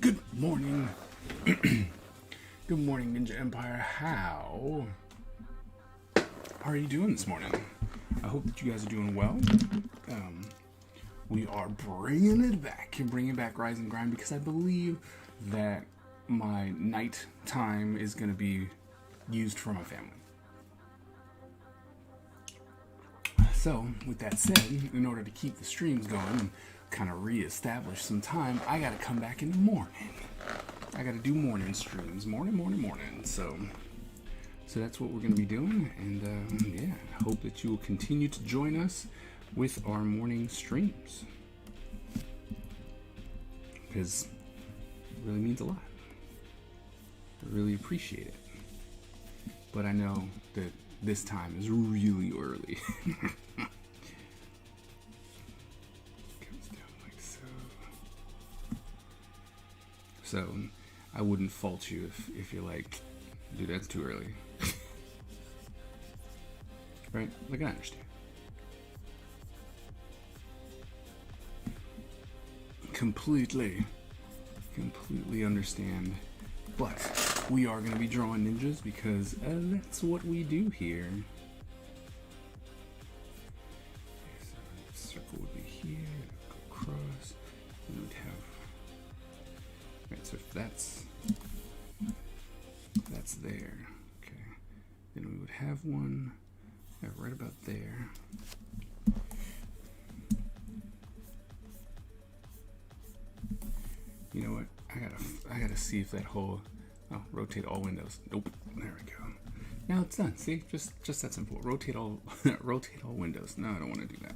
Good morning. Good morning, Ninja Empire. How are you doing this morning? I hope that you guys are doing well. We are bringing it back. Bringing back Rise and Grind because I believe that my night time is going to be used for my family. So, with that said, in order to keep the streams going and kind of reestablish some time, I got to come back in the morning. I got to do morning streams. Morning. So that's what we're going to be doing. And yeah, I hope that you will continue to join us with our morning streams. Because it really means a lot. I really appreciate it. But I know that this time is really early. Comes down like so. So I wouldn't fault you if you're like, dude, that's too early. Right? Like, I understand. Completely understand. But we are going to be drawing ninjas because that's what we do here. So circle would be here. that's there. Okay, then we would have one right about there. You know what? I gotta see if that whole rotate all windows. Nope. There we go. Now it's done. See, just that simple. Rotate all rotate all windows. No, I don't want to do that.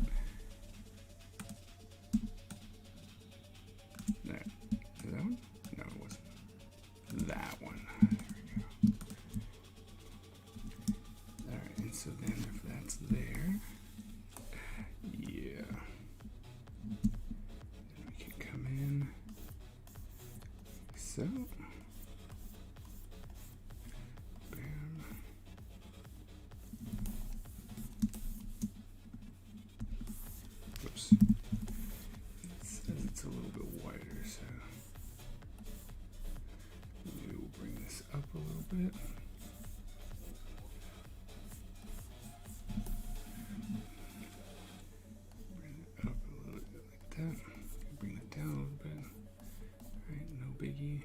There. Is that one? No, it wasn't. That one. There we go. All right. And so then if that's there, yeah, then we can come in. So. Bit. Bring it up a little bit like that. Bring it down a little bit. Alright, no biggie.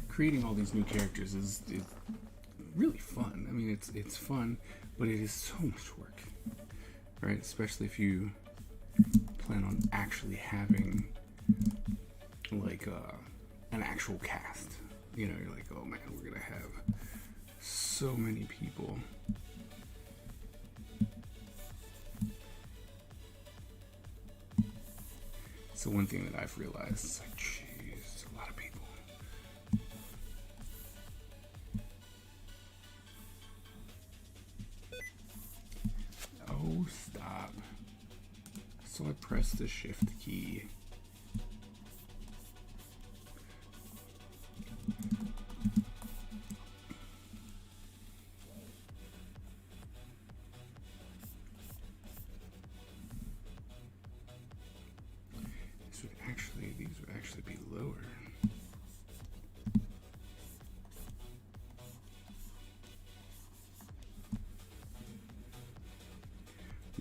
Creating all these new characters is really fun. I mean, it's fun, but it is so much work, right? Especially if you plan on actually having like an actual cast. You know, you're like, oh man, we're gonna have so many people. So one thing that I've realized is like, geez, it's a lot of people. Oh, stop. So I pressed the shift key. These would actually be lower.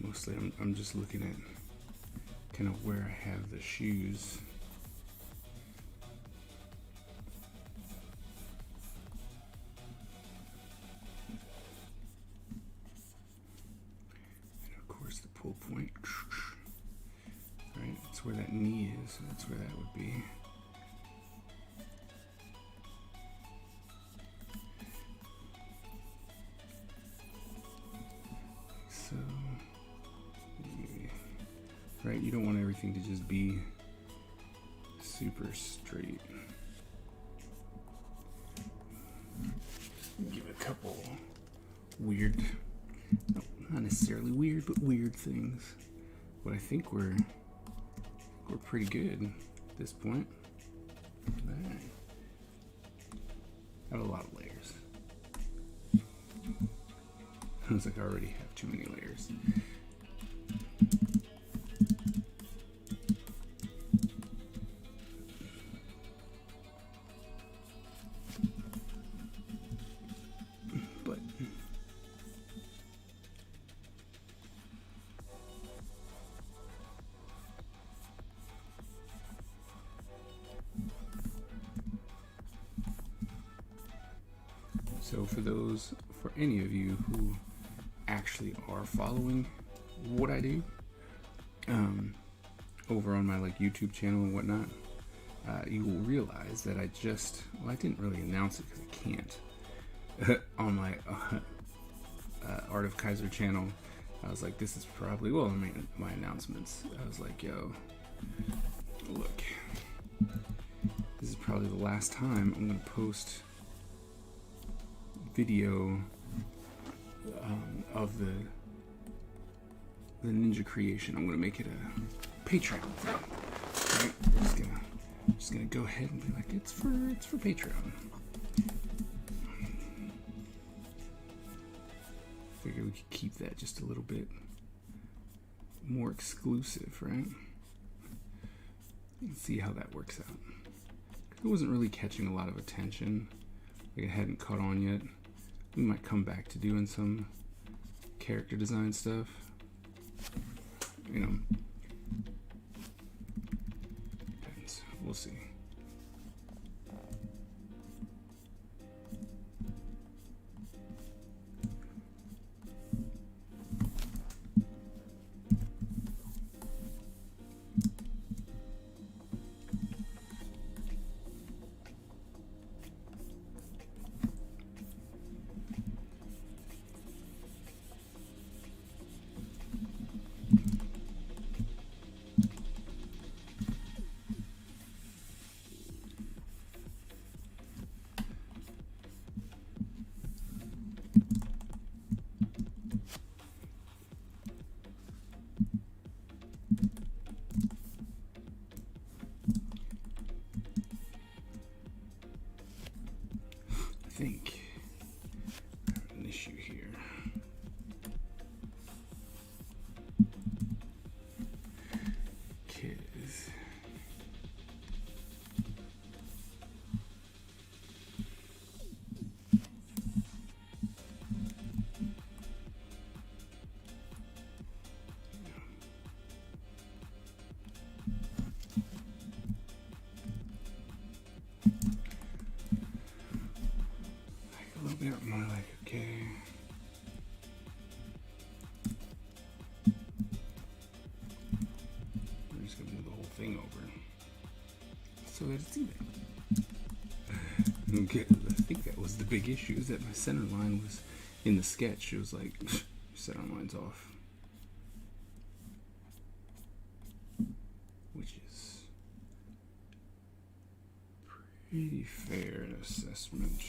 Mostly I'm just looking at kind of where I have the shoes. And of course the pull point. Right, that's where that knee is, so that's where that would be. So, right, you don't want everything to just be super straight. Give it a couple weird, no, not necessarily weird, but weird things. But I think we're pretty good at this point. Right. I have a lot of layers. Sounds like I already have too many layers. But so for any of you who actually are following what I do over on my like YouTube channel and whatnot, you will realize that I didn't really announce it because I can't on my Art of Kaiser channel. I was like, this is probably, well, I mean, my announcements, I was like, yo, look, this is probably the last time I'm gonna post video of the ninja creation. I'm gonna make it a Patreon thing. Right? We're just gonna go ahead and be like, it's for Patreon. Figure we could keep that just a little bit more exclusive, right? And see how that works out. It wasn't really catching a lot of attention. Like, it hadn't caught on yet. We might come back to doing some character design stuff. You know, so that it's even. Okay, I think that was the big issue, is that my center line was in the sketch. It was like, center line's off. Which is pretty fair an assessment.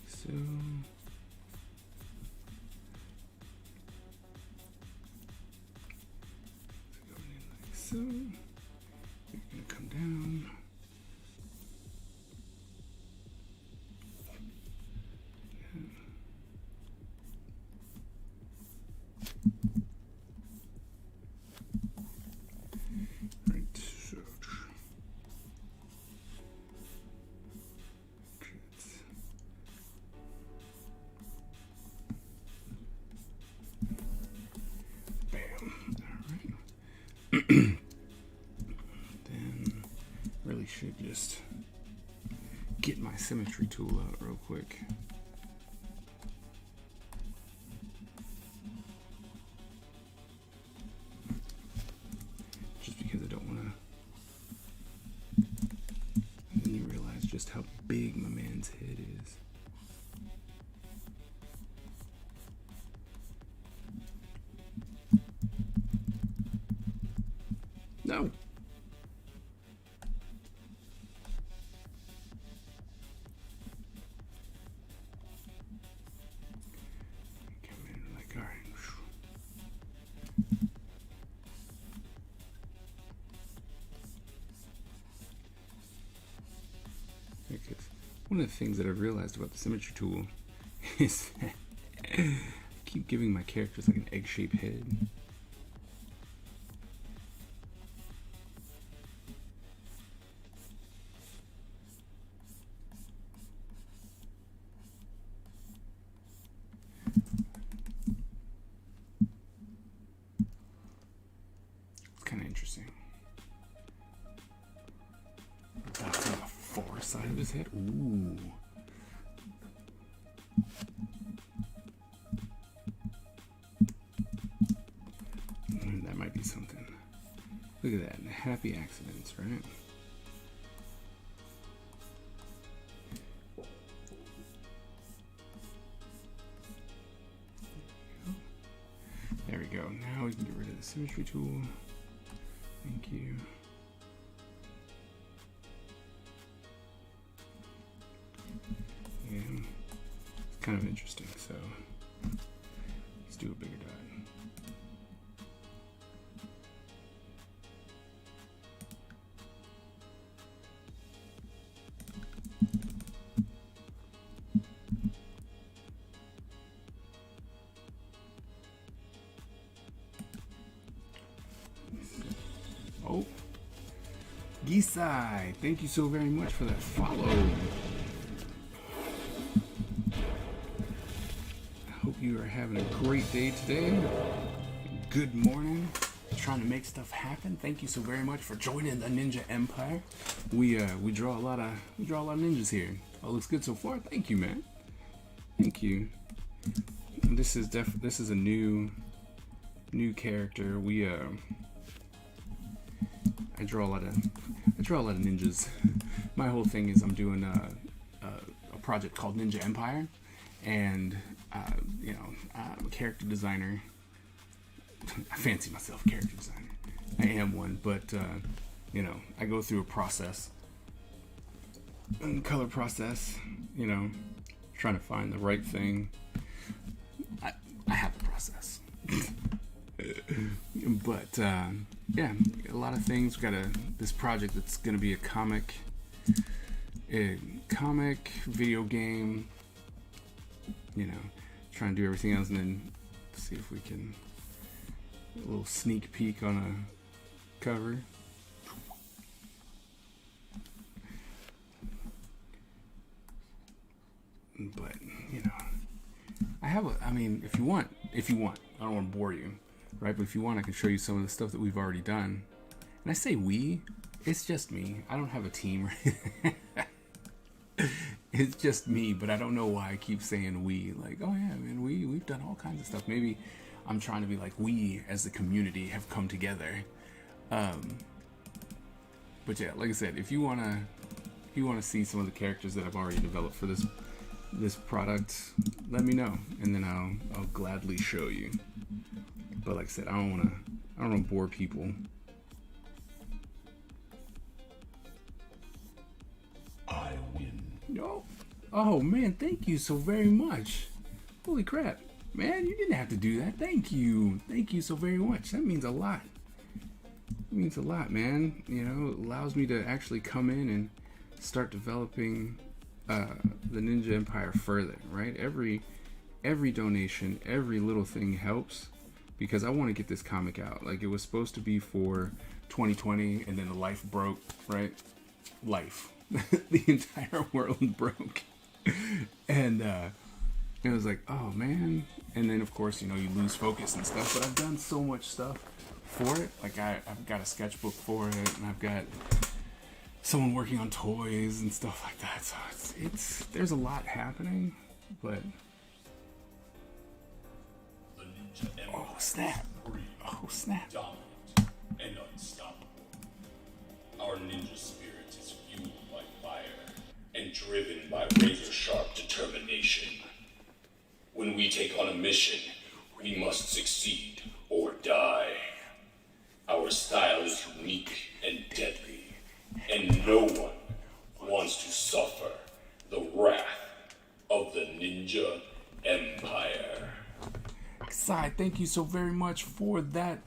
So so you're gonna come down. Right, so bam. All right. Then really should just get my symmetry tool out real quick. Just because I don't want to. And then you realize just how big my man's head is. No. Come in like, all right. Because one of the things that I've realized about the symmetry tool is that I keep giving my characters like an egg-shaped head. Kind of interesting. That's on the far side of his head. Ooh. That might be something. Look at that. Happy accidents, right? There we go. Now we can get rid of the symmetry tool. Thank you. Yeah, it's kind of interesting, so let's do a bigger dot. Oh, Gisai, thank you so very much for that follow. I hope you are having a great day today. Good morning. Trying to make stuff happen. Thank you so very much for joining the Ninja Empire. We draw a lot of ninjas here. Oh, looks good so far. Thank you, man. Thank you. This is a new character. I draw a lot of ninjas. My whole thing is I'm doing a project called Ninja Empire, and I'm a character designer. I fancy myself a character designer. I am one, but I go through a process, a color process. Trying to find the right thing. I have the process. But yeah, a lot of things. We got this project that's going to be a comic, video game. Trying to do everything else, and then see if we can a little sneak peek on a cover. But if you want, I don't want to bore you. Right, but if you want, I can show you some of the stuff that we've already done. And I say we, it's just me. I don't have a team. It's just me, but I don't know why I keep saying we. Like, oh yeah, man, we've done all kinds of stuff. Maybe I'm trying to be like, we as the community have come together. But yeah, like I said, if you wanna see some of the characters that I've already developed for this product, let me know, and then I'll gladly show you. But like I said, I don't wanna bore people. I win. No. Oh man, thank you so very much. Holy crap, man, you didn't have to do that. Thank you so very much. That means a lot. It means a lot, man. You know, it allows me to actually come in and start developing the Ninja Empire further, right? Every donation, every little thing helps, because I want to get this comic out. Like, it was supposed to be for 2020, and then the life broke, right? Life. The entire world broke. And it was like, oh man. And then of course, you know, you lose focus and stuff, but I've done so much stuff for it. Like I've got a sketchbook for it, and I've got someone working on toys and stuff like that. So it's there's a lot happening, but oh snap. Oh snap. Dominant and unstoppable. Our ninja spirit is fueled by fire and driven by razor-sharp determination. When we take on a mission, we must succeed or die. Our style is unique and deadly, and no one wants to suffer the wrath of the Ninja Empire. Sai, thank you so very much for that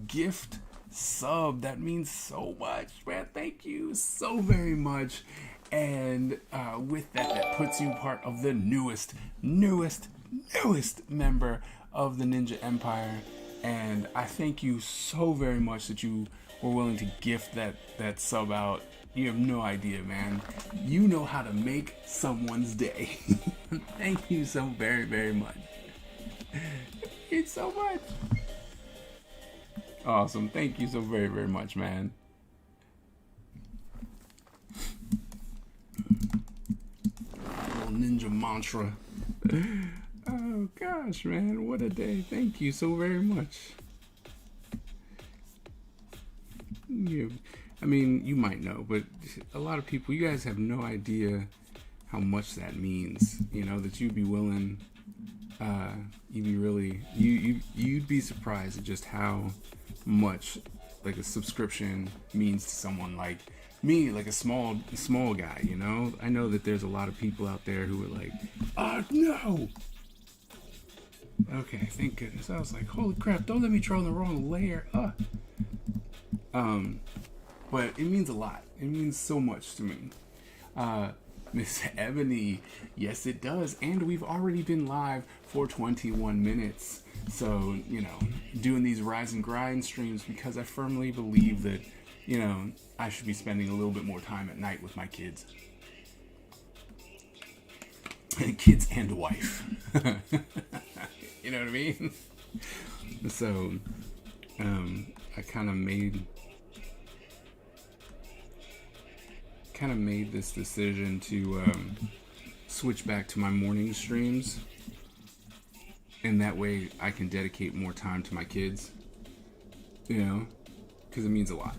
gift sub. That means so much, man. Thank you so very much. And with that puts you part of the newest member of the Ninja Empire. And I thank you so very much that you were willing to gift that sub out. You have no idea, man. You know how to make someone's day. Thank you so very, very much. Thank you so much. Awesome. Thank you so very, very much, man. Little ninja mantra. Oh gosh, man, what a day. Thank you so very much. I mean, you might know, but a lot of people, you guys have no idea how much that means. You know, that you'd be willing, you'd be surprised at just how much like a subscription means to someone like me, like a small guy. You know, I know that there's a lot of people out there who are like, no. Okay, thank goodness. I was like, holy crap, don't let me throw in the wrong layer. But it means a lot. It means so much to me. Miss Ebony, yes it does. And we've already been live for 21 minutes. So, you know, doing these rise and grind streams because I firmly believe that, you know, I should be spending a little bit more time at night with my kids. Kids and wife. You know what I mean? So, I kind of made this decision to switch back to my morning streams, and that way I can dedicate more time to my kids, you know, because it means a lot.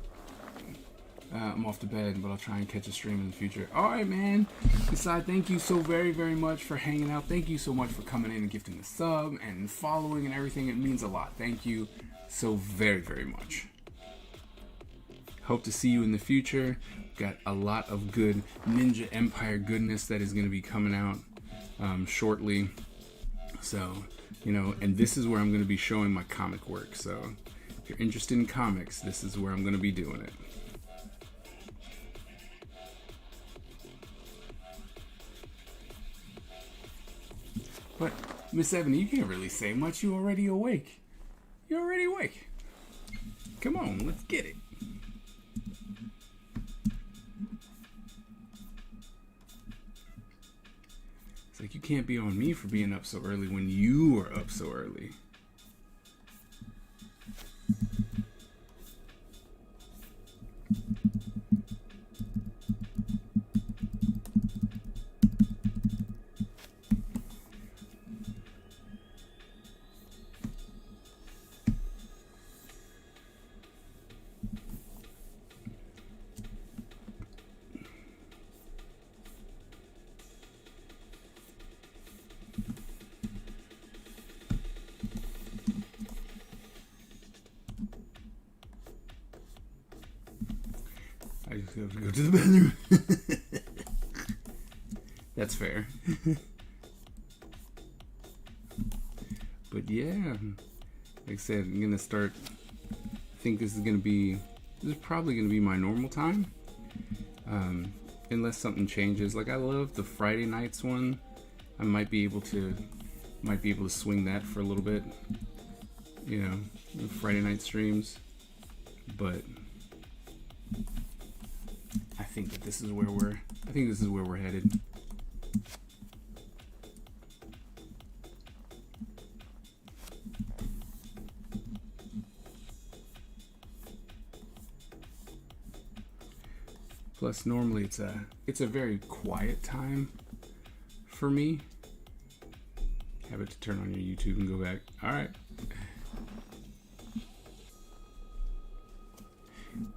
I'm off to bed, but I'll try and catch a stream in the future. Alright, man. Besides, thank you so very, very much for hanging out. Thank you so much for coming in and gifting the sub and following and everything. It means a lot. Thank you so very, very much. Hope to see you in the future. Got a lot of good Ninja Empire goodness that is going to be coming out shortly. So, you know, and this is where I'm going to be showing my comic work. So, if you're interested in comics, this is where I'm going to be doing it. But, Miss Ebony, you can't really say much. You're already awake. You're already awake. Come on, let's get it. It's like you can't be on me for being up so early when you are up so early. to go to the bathroom. That's fair. But yeah, like I said, I'm gonna start. I think this is probably gonna be my normal time, unless something changes. Like I love the Friday nights one. I might be able to swing that for a little bit. You know, the Friday night streams, but I think this is where we're headed. Plus, normally it's a very quiet time for me. Have it to turn on your YouTube and go back. All right.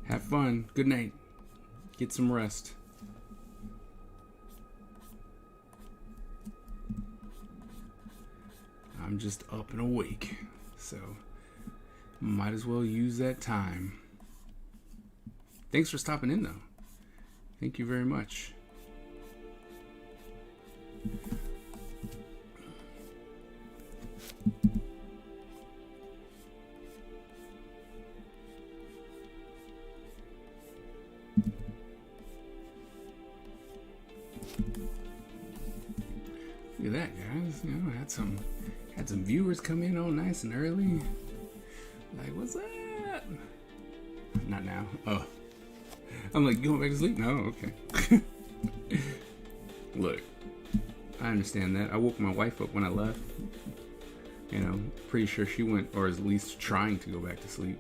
Have fun. Good night. Get some rest. I'm just up and awake, so might as well use that time. Thanks for stopping in, though. Thank you very much. Look at that, guys. You know, had some viewers come in all nice and early. Like, what's that? Not now. Oh. I'm like, going back to sleep? No, okay. Look, I understand that. I woke my wife up when I left. You know, pretty sure she went, or at least trying to go back to sleep.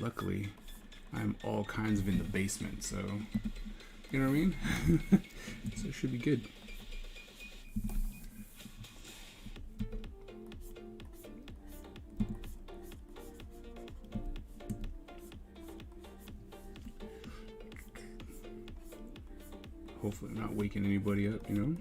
Luckily, I'm all kinds of in the basement, so you know what I mean? So it should be good. Hopefully I'm not waking anybody up, you know?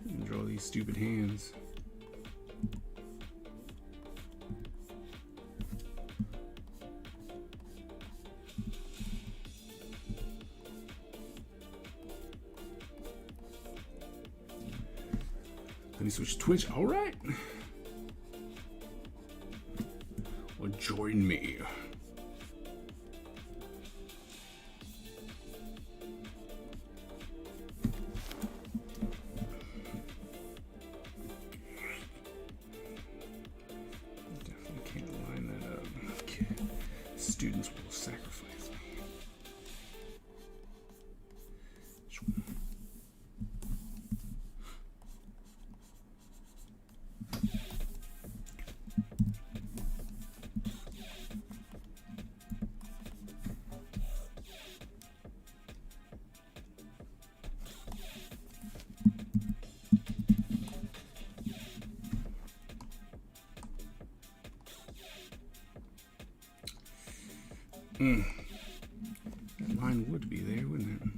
And draw these stupid hands. Let me switch to Twitch. All right. Well, join me. Definitely can't line that up. Okay. Students will sacrifice me. That line would be there, wouldn't it?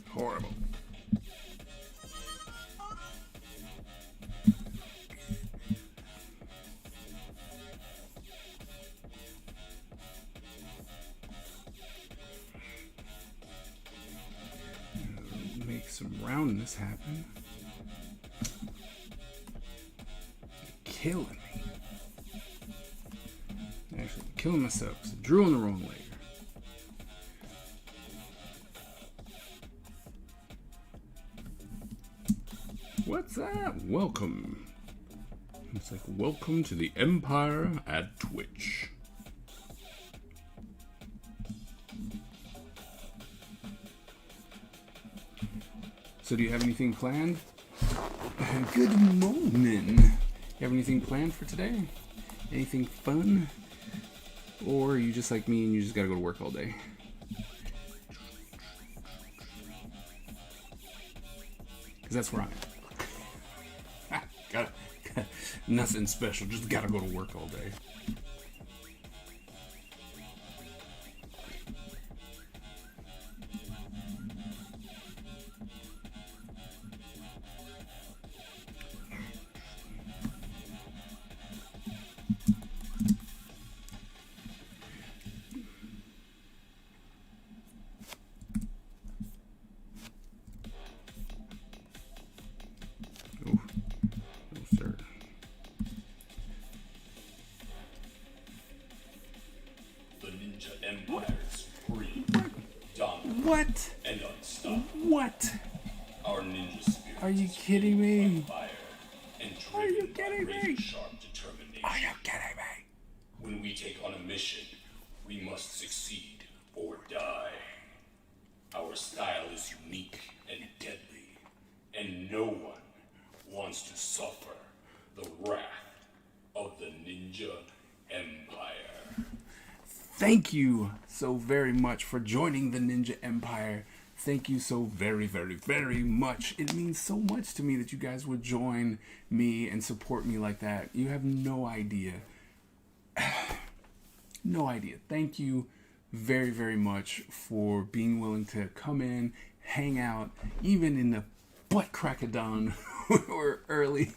Horrible. Make some roundness happen. Killing me. Actually, killing myself because I drew on the wrong layer. What's that? Welcome. It's like, welcome to the Empire at Twitch. So do you have anything planned? Good morning. You have anything planned for today? Anything fun? Or are you just like me and you just gotta go to work all day? Because that's where I'm at. Nothing special, just gotta go to work all day. What? And unstoppable. What? Our ninja spirit. Are you kidding me? Fire and Are you driven kidding by me? razor-sharp determination. Are you kidding me? When we take on a mission, we must succeed or die. Our style is unique and deadly, and no one wants to suffer the wrath of the Ninja Empire. Thank you so very much for joining the Ninja Empire. Thank you so very, very, very much. It means so much to me that you guys would join me and support me like that. You have no idea. No idea. Thank you very, very much for being willing to come in, hang out, even in the butt crack of dawn. We're early.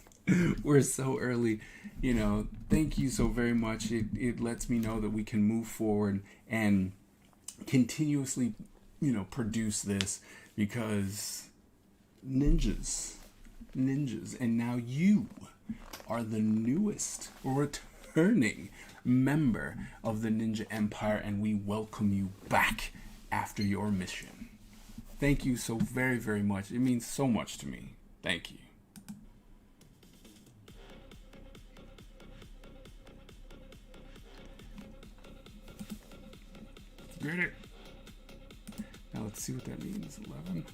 We're so early. You know, thank you so very much. It lets me know that we can move forward and continuously, you know, produce this, because ninjas, and now you are the newest returning member of the Ninja Empire, and we welcome you back after your mission. Thank you so very, very much. It means so much to me. Thank you. Get it. Now let's see what that means. 11.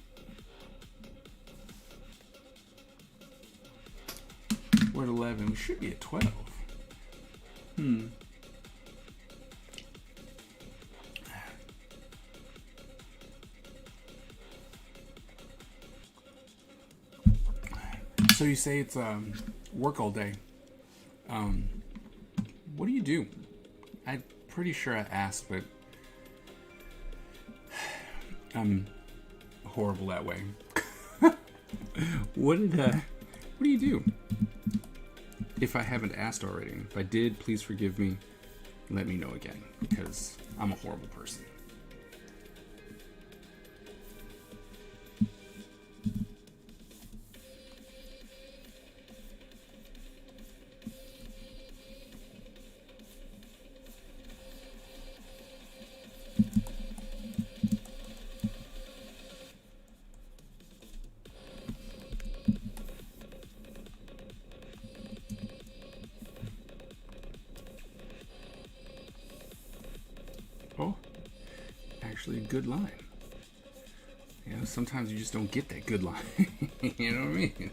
We're at 11. We should be at 12. So you say it's work all day. What do you do? I'm pretty sure I asked, but I'm horrible that way. What do you do? If I haven't asked already, if I did, please forgive me. Let me know again, because I'm a horrible person. Oh, actually a good line. You know, sometimes you just don't get that good line. You know what I mean?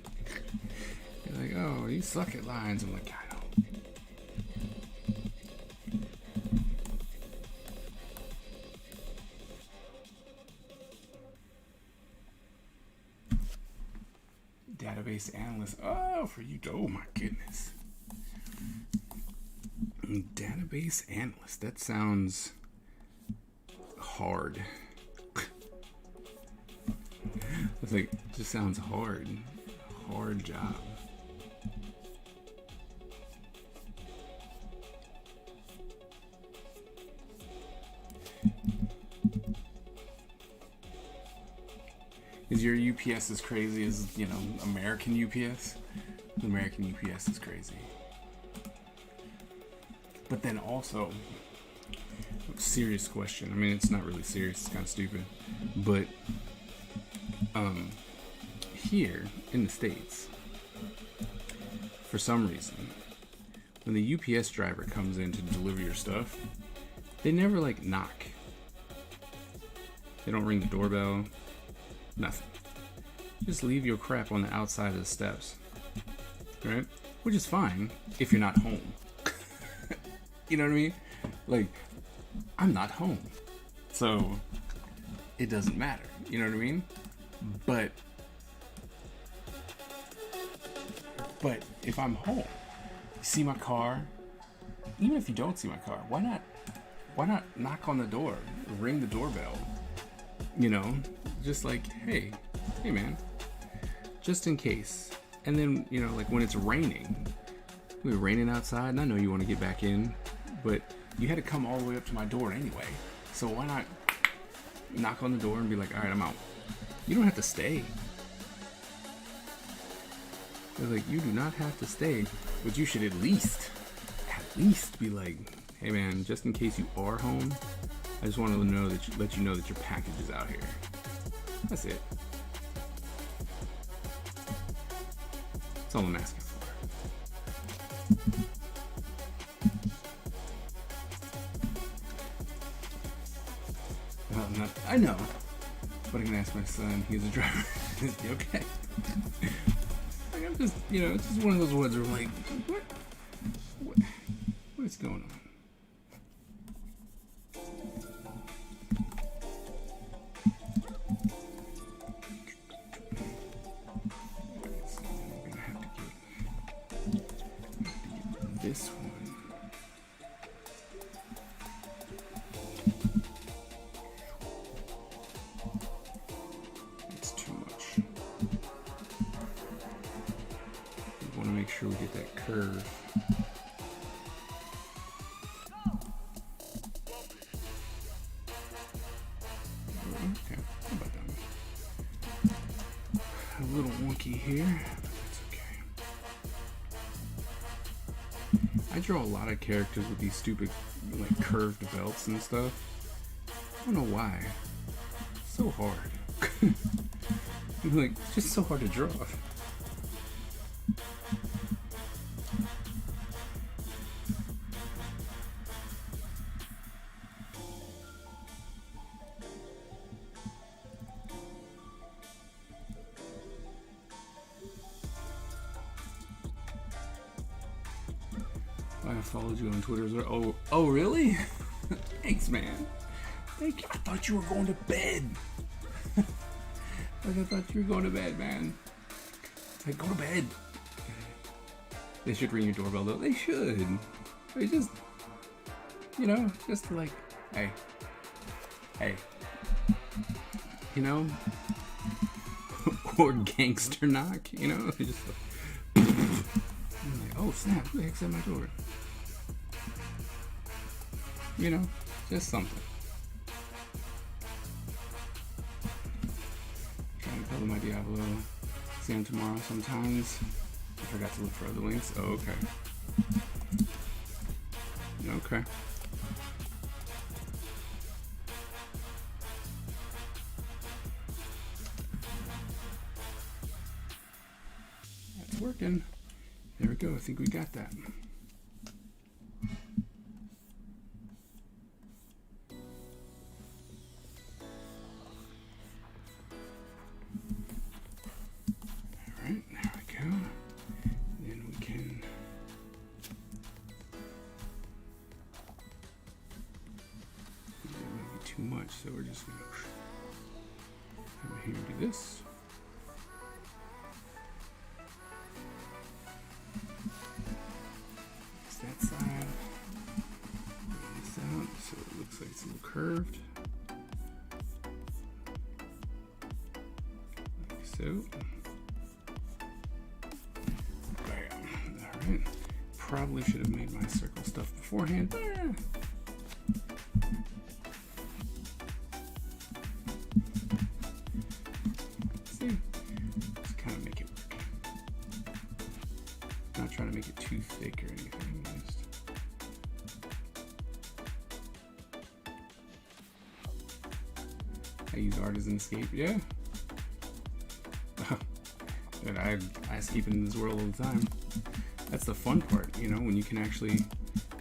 You're like, oh, you suck at lines. I'm like, I know. Database analyst. Oh, for you. Oh, my goodness. Database analyst. That sounds hard. It's like, it just sounds hard. Hard job. Is your UPS as crazy as, you know, American UPS? American UPS is crazy. But then also, serious question. I mean, it's not really serious. It's kind of stupid. But here in the States, for some reason, when the UPS driver comes in to deliver your stuff, they never like knock. They don't ring the doorbell. Nothing. Just leave your crap on the outside of the steps. Right? Which is fine if you're not home. You know what I mean? Like, I'm not home. So, it doesn't matter. You know what I mean? But if I'm home, you see my car, even if you don't see my car, why not knock on the door, ring the doorbell, you know, just like, hey man, just in case. And then, you know, like when it's raining, we're raining outside, and I know you want to get back in, but you had to come all the way up to my door anyway, so why not knock on the door and be like, all right, I'm out. You don't have to stay. They're like, you do not have to stay, but you should at least be like, hey man, just in case you are home, I just wanted to know that let you know that your package is out here. That's it. That's all I'm asking for. Well, I know, but I can ask my son. He's a driver. Is he okay? Like, I'm just, you know, it's just one of those ones where I'm like, what is going on? This one. It's too much. We want to make sure we get that curve. Okay, how about that? A little wonky here, but that's okay. I draw a lot of characters with these stupid, like, curved belts and stuff. I don't know why. It's so hard. Like, it's just so hard to draw. I followed you on Twitter. Oh, really? Thanks, man. Thank you. I thought you were going to bed. Like, I thought you were going to bed, man. It's like, go to bed. They should ring your doorbell, though. They should. They just, you know, just like, hey. You know? Or gangster knock, you know? Just like, oh, snap. Who the heck's at my door? You know, just something. Trying to color my Diablo. See him tomorrow sometimes. I forgot to look for other links. Oh, okay. Okay. That's working. There we go. I think we got that. Alright, there we go. Then we can that might be too much, so we're just gonna come here and do this. That side, bring this out so it looks like it's a little curved, like so. Bam. All right. Probably should have made my circle stuff beforehand. See, just kind of make it work. Not trying to make it too thick or anything. I use Artisan Escape, yeah. And I escape in this world all the time. That's the fun part, you know, when you can actually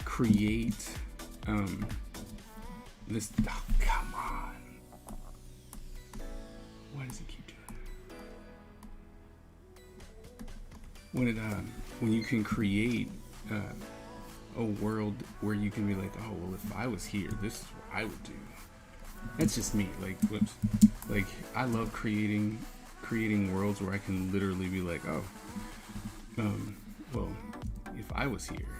create this. Oh, come on! Why does it keep doing that? When you can create a world where you can be like, oh well, if I was here, this is what I would do. That's just me. Like, whoops. Like, I love creating worlds where I can literally be like, oh, well, if I was here,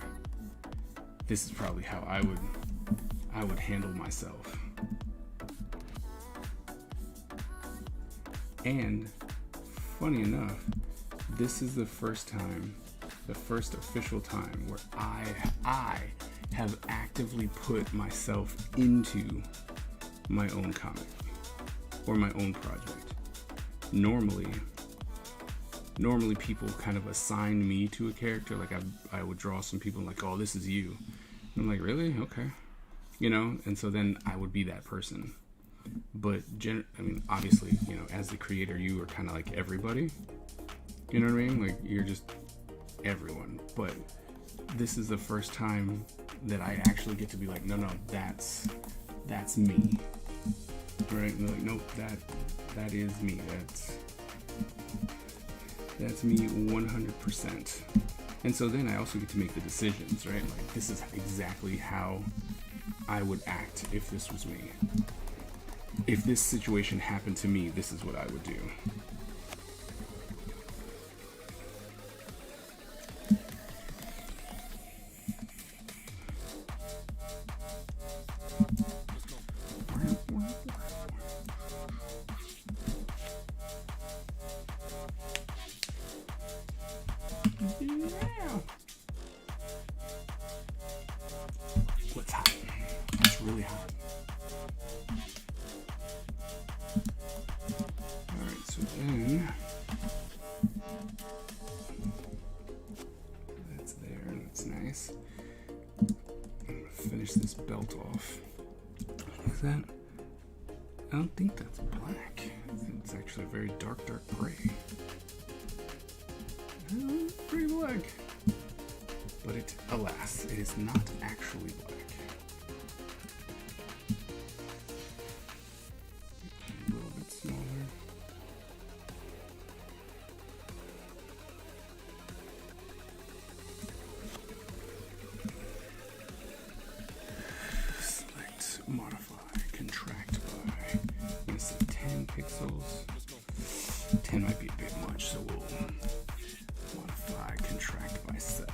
this is probably how I would handle myself. And funny enough, this is the first official time where I have actively put myself into my own comic or my own project. Normally people kind of assign me to a character. Like I would draw some people like, oh, this is you. And I'm like, really? Okay. You know, and so then I would be that person. But obviously, you know, as the creator, you are kind of like everybody. You know what I mean? Like, you're just everyone. But this is the first time that I actually get to be like, no, that's me. Right? And they're like, nope, that is me. That's me 100%. And so then I also get to make the decisions, right? Like, this is exactly how I would act if this was me. If this situation happened to me, this is what I would do. What's hot? It's really hot. Alright, so then that's there, and that's nice. I'm gonna finish this belt off. Is that? I don't think that's black. It's actually a very dark gray. Pretty black. But it, alas, it is not actually black. A little bit smaller. Select, modify, contract by. I'm gonna say 10 pixels. 10 might be a bit much, so we'll modify, contract by 7.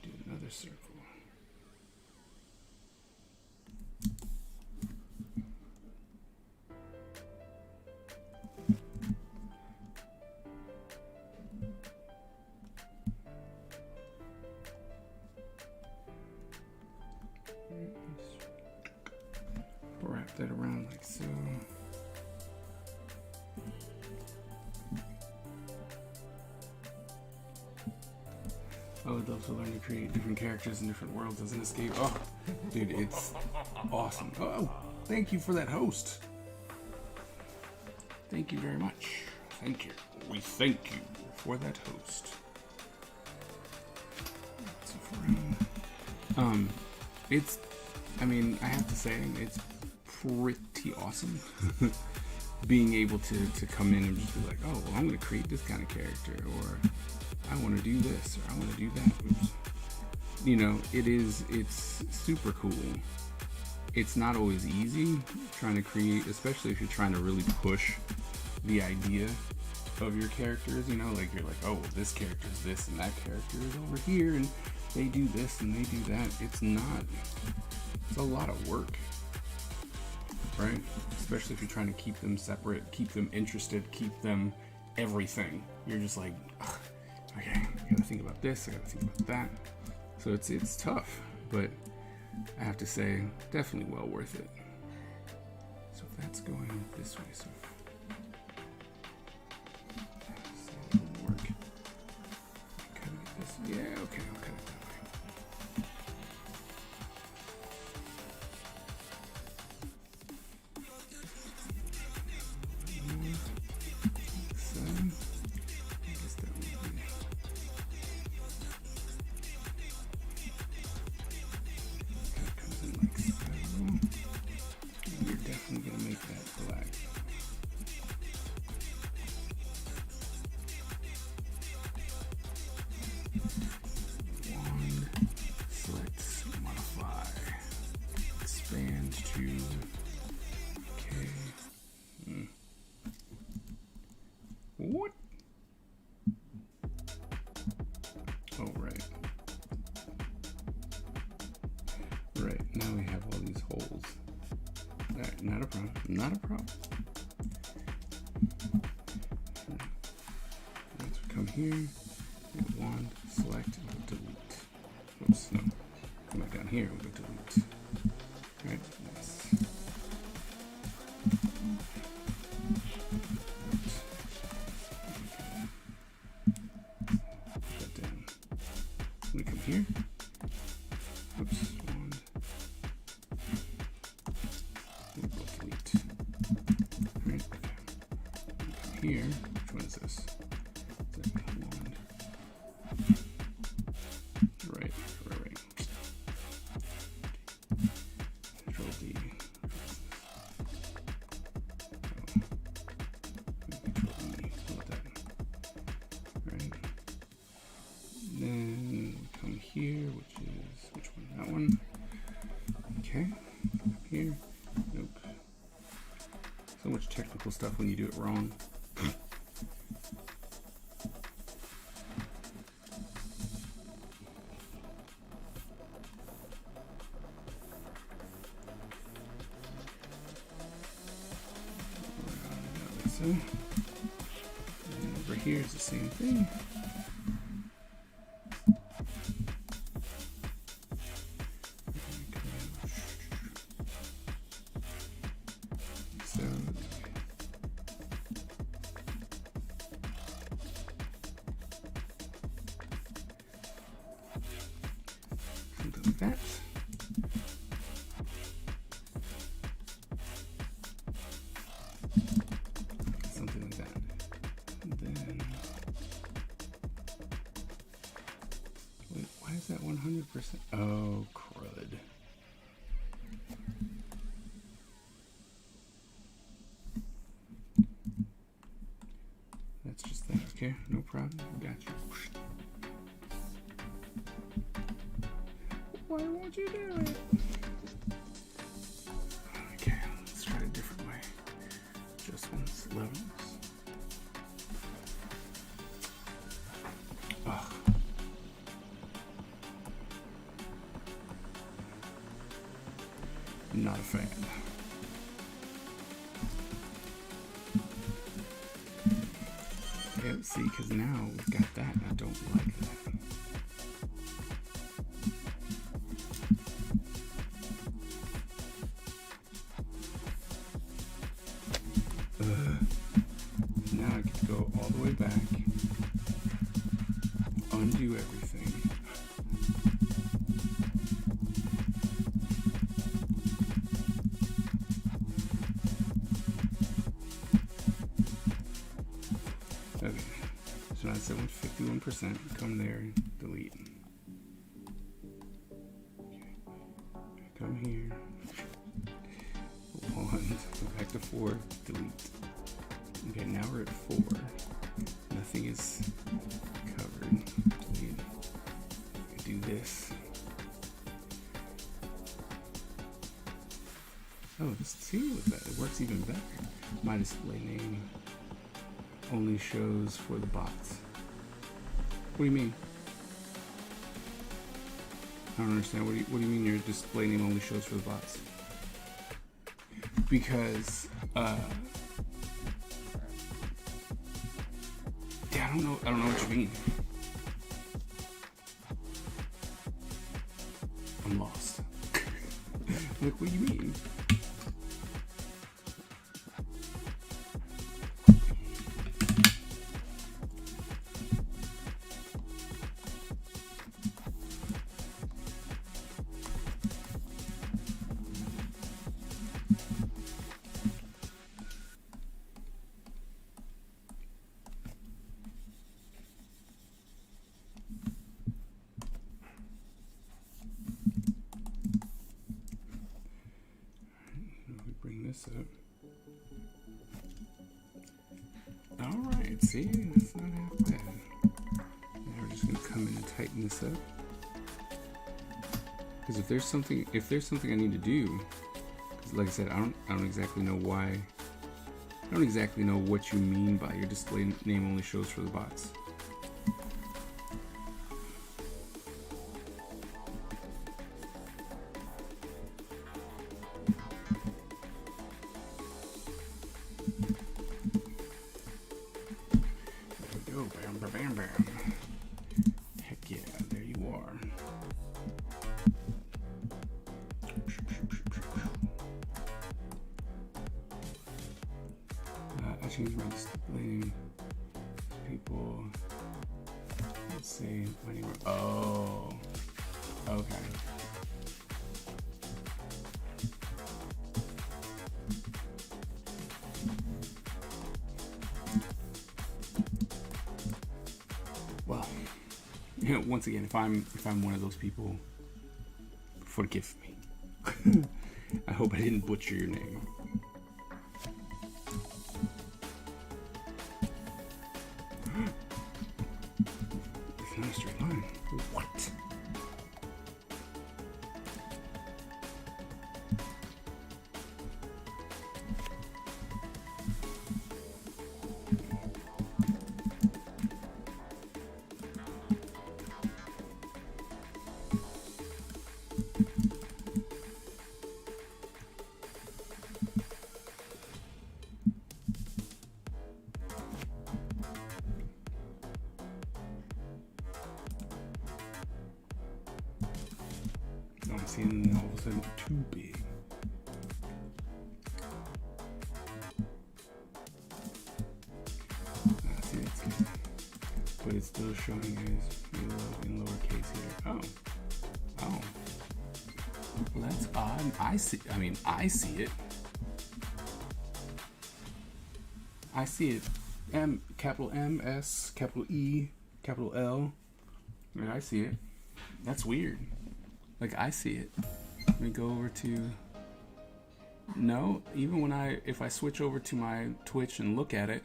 Do another circle. Wrap that around like so. I would love to learn to create different characters in different worlds as an escape. Oh, dude, it's awesome. Oh, thank you for that host. Thank you very much. Thank you. We thank you for that host. It's, I have to say, it's pretty awesome being able to come in and just be like, oh, well, I'm going to create this kind of character, or I want to do this, or I want to do that. You know, it's super cool. It's not always easy trying to create, especially if you're trying to really push the idea of your characters, you know, like you're like, oh, well, this character is this and that character is over here and they do this and they do that. It's a lot of work, right? Especially if you're trying to keep them separate, keep them interested, keep them everything. You're just like, okay, I gotta think about this, I gotta think about that. So it's tough, but I have to say, definitely well worth it. So if that's going this way, so it'll work. Cut it this, yeah, okay, I'll cut it that way. So, I guess that would be make that black. Wand, select, modify, expand to, okay. What? Oh, right. Right, now we have all these holes. Alright, not a problem. Not a problem. Once we come here, hit wand, select, and delete. Oops, no. Come back down here, we'll go delete. Alright, nice. Put that down. We come here. Oops, wand. We'll go delete. Alright, okay. Come here. Which one is this? Is that wand? Right. Control D. Control E. How about that? Right. Then we come here, which is which one? That one. Okay. Here. Nope. So much technical stuff when you do it wrong. So, and over here is the same thing. So, something like that. Something like that. And then, wait, why is that 100%? Oh, crud. That's just that. Okay, no problem. Got you. Why won't you do it? Okay, let's try it a different way. Adjustments, levels. Ugh. Not a fan. Yeah, see, because now we've got that, and I don't like that. Now I get to go all the way back, undo everything. Okay, so now it's at 51%. Come there, delete. Okay. Come here. 1, go back to 4, delete. Okay, now we're at 4. Nothing is covered. Delete. Do this. Oh, see, with that, it works even better. My display name only shows for the bots. What do you mean? I don't understand. What do you mean your display name only shows for the bots? Because yeah, I don't know what you mean. I'm lost. Like, what do you mean? Alright, see? That's not half bad. Now we're just gonna come in and tighten this up. Because if there's something I need to do, because like I said, I don't exactly know why. I don't exactly know what you mean by your display name only shows for the bots. There we go, bam, bam, bam, bam. Heck yeah, there you are. I changed my display name. People, let's say my name. Oh, okay. Well, you know, once again, if I'm one of those people, forgive me. I hope I didn't butcher your name. It's not a straight line. What? I'm seeing all of a sudden too big. See, that's good. But it's still showing as in lowercase here. Oh. Oh. Well, that's odd. I see it. I see it. Capital M, S, capital E, capital L. I see it. That's weird. Like, I see it. Let me go over to... No, even if I switch over to my Twitch and look at it,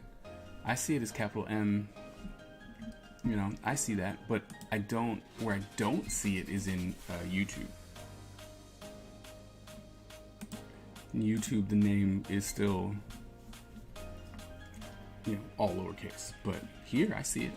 I see it as capital M. You know, I see that, but where I don't see it is in YouTube. In YouTube, the name is still, you know, all lowercase, but here I see it.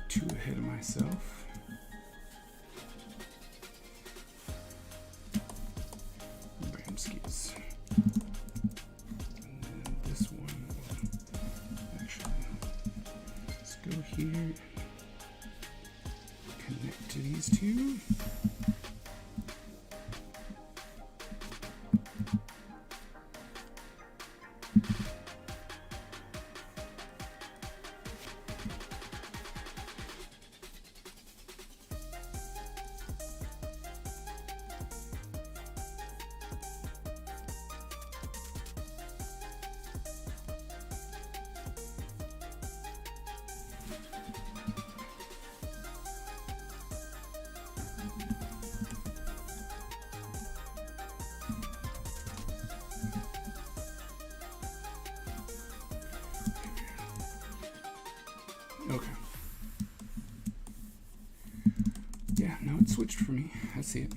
Too ahead of myself. Bramskis. And then this one will actually, let's go here, connect to these two. Okay. Yeah, no, it switched for me. I see it.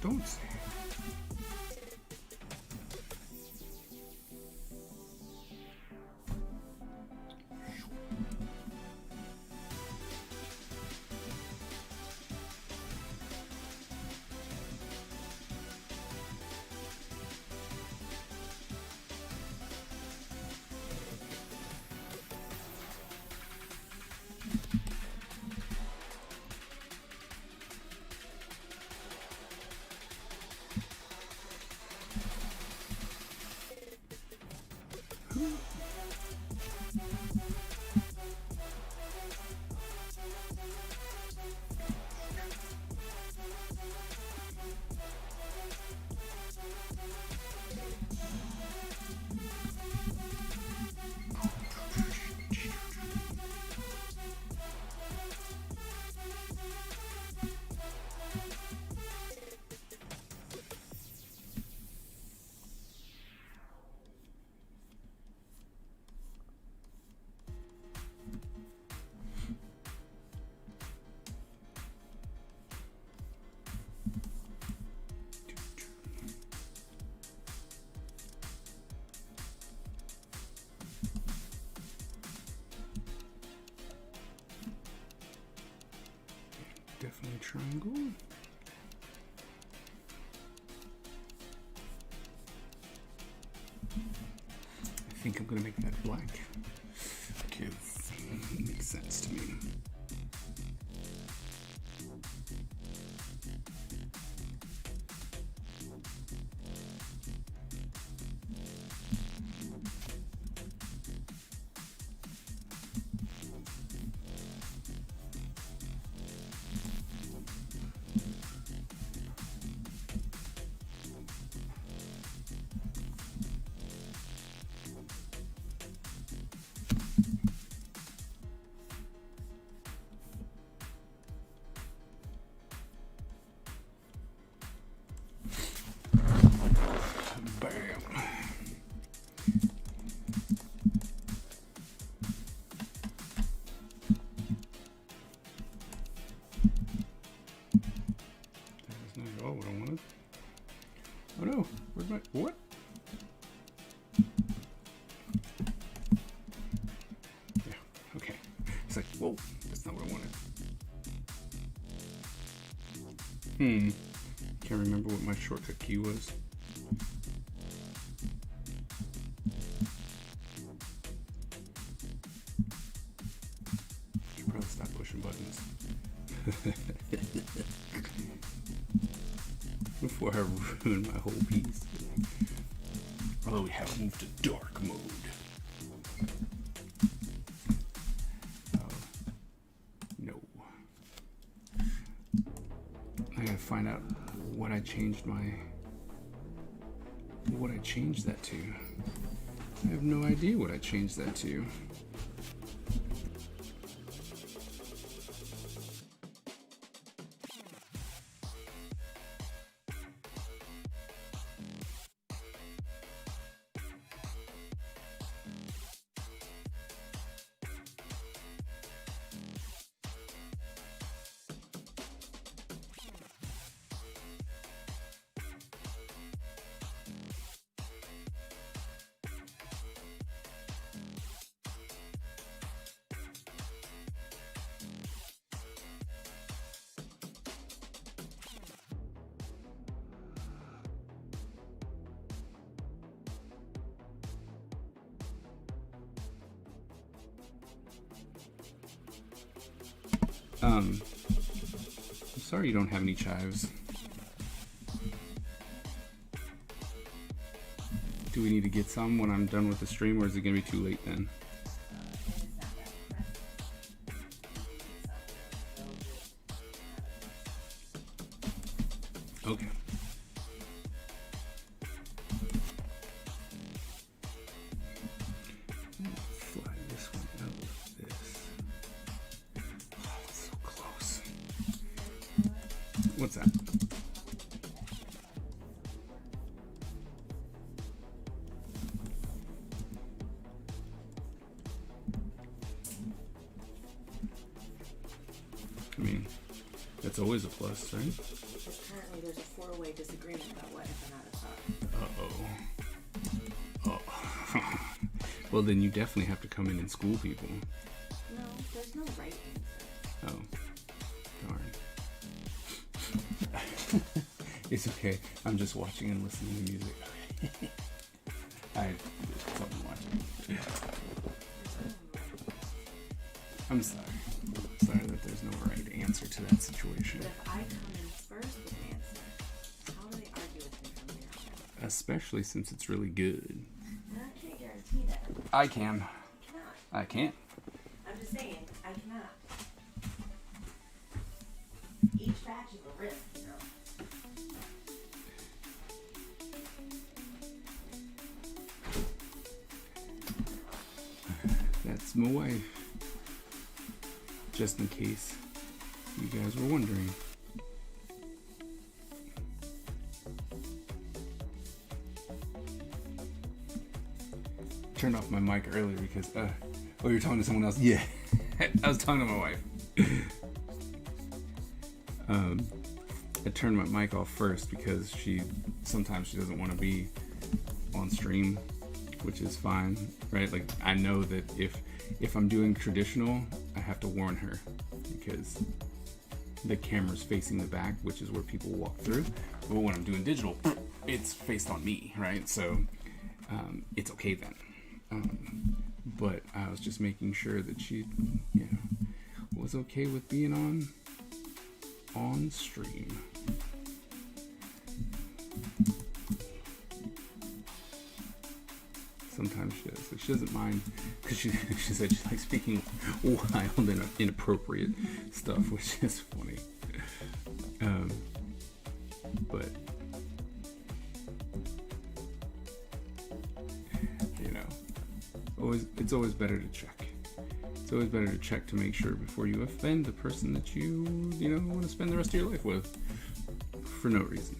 Don't say. Definitely triangle. I think I'm gonna make that black. Okay, makes sense to me. Oh no, where's my, what? Yeah, okay. It's like, whoa, that's not what I wanted. Can't remember what my shortcut key was. Should probably stop pushing buttons. Before I ruin my whole piece. Although we haven't moved to dark mode. No. I gotta find out what I changed that to. I have no idea what I changed that to. I'm sorry you don't have any chives. Do we need to get some when I'm done with the stream, or is it gonna be too late then? Okay. Fly this one out with this. Oh, it's so close. What's that? I mean, that's always a plus, right? Because currently there's a 4-way away disagreement about what empanadas are. Uh-oh. Oh. Well, then you definitely have to come in and school people. No, there's no right answer. Oh. Darn. It's okay. I'm just watching and listening to music. I did something watching. I'm sorry. Sorry that there's no right answer to that situation. But if I come in first with an answer, how do they argue with me from there? Especially since it's really good. And I can't guarantee that. I can. I cannot. I can't. I'm just saying, I cannot. Each batch is a risk, you know. That's my wife. Just in case you guys were wondering. Turned off my mic earlier because, oh, you're talking to someone else? Yeah. I was talking to my wife. I turned my mic off first because sometimes she doesn't want to be on stream, which is fine, right? Like, I know that if I'm doing traditional, I have to warn her because the camera's facing the back, which is where people walk through. But when I'm doing digital, it's faced on me, right? So it's okay then. But I was just making sure that she, was okay with being on stream. Sometimes she does. Like, she doesn't mind because she said she likes speaking wild and inappropriate stuff, which is funny. But it's always better to check. It's always better to check to make sure before you offend the person that you want to spend the rest of your life with for no reason.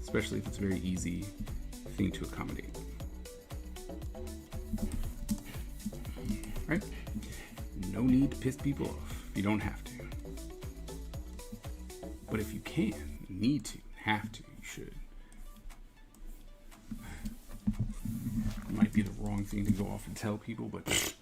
Especially if it's a very easy thing to accommodate. Right? No need to piss people off if you don't have to. But if you can, need to, have to, you should. It might be the wrong thing to go off and tell people, but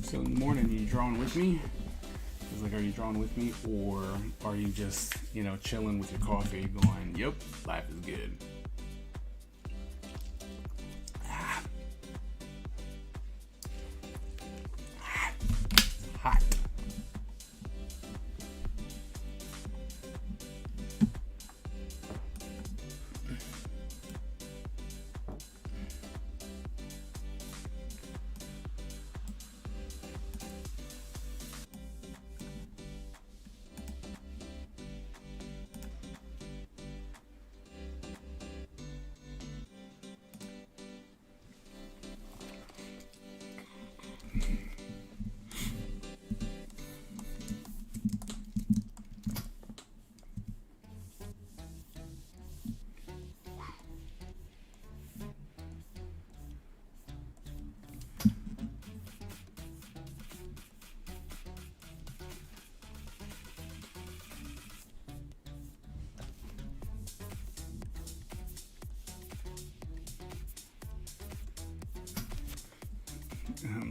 so in the morning, are you drawing with me? It's like, are you drawing with me, or are you just, chilling with your coffee going, yep, life is good? It's hot.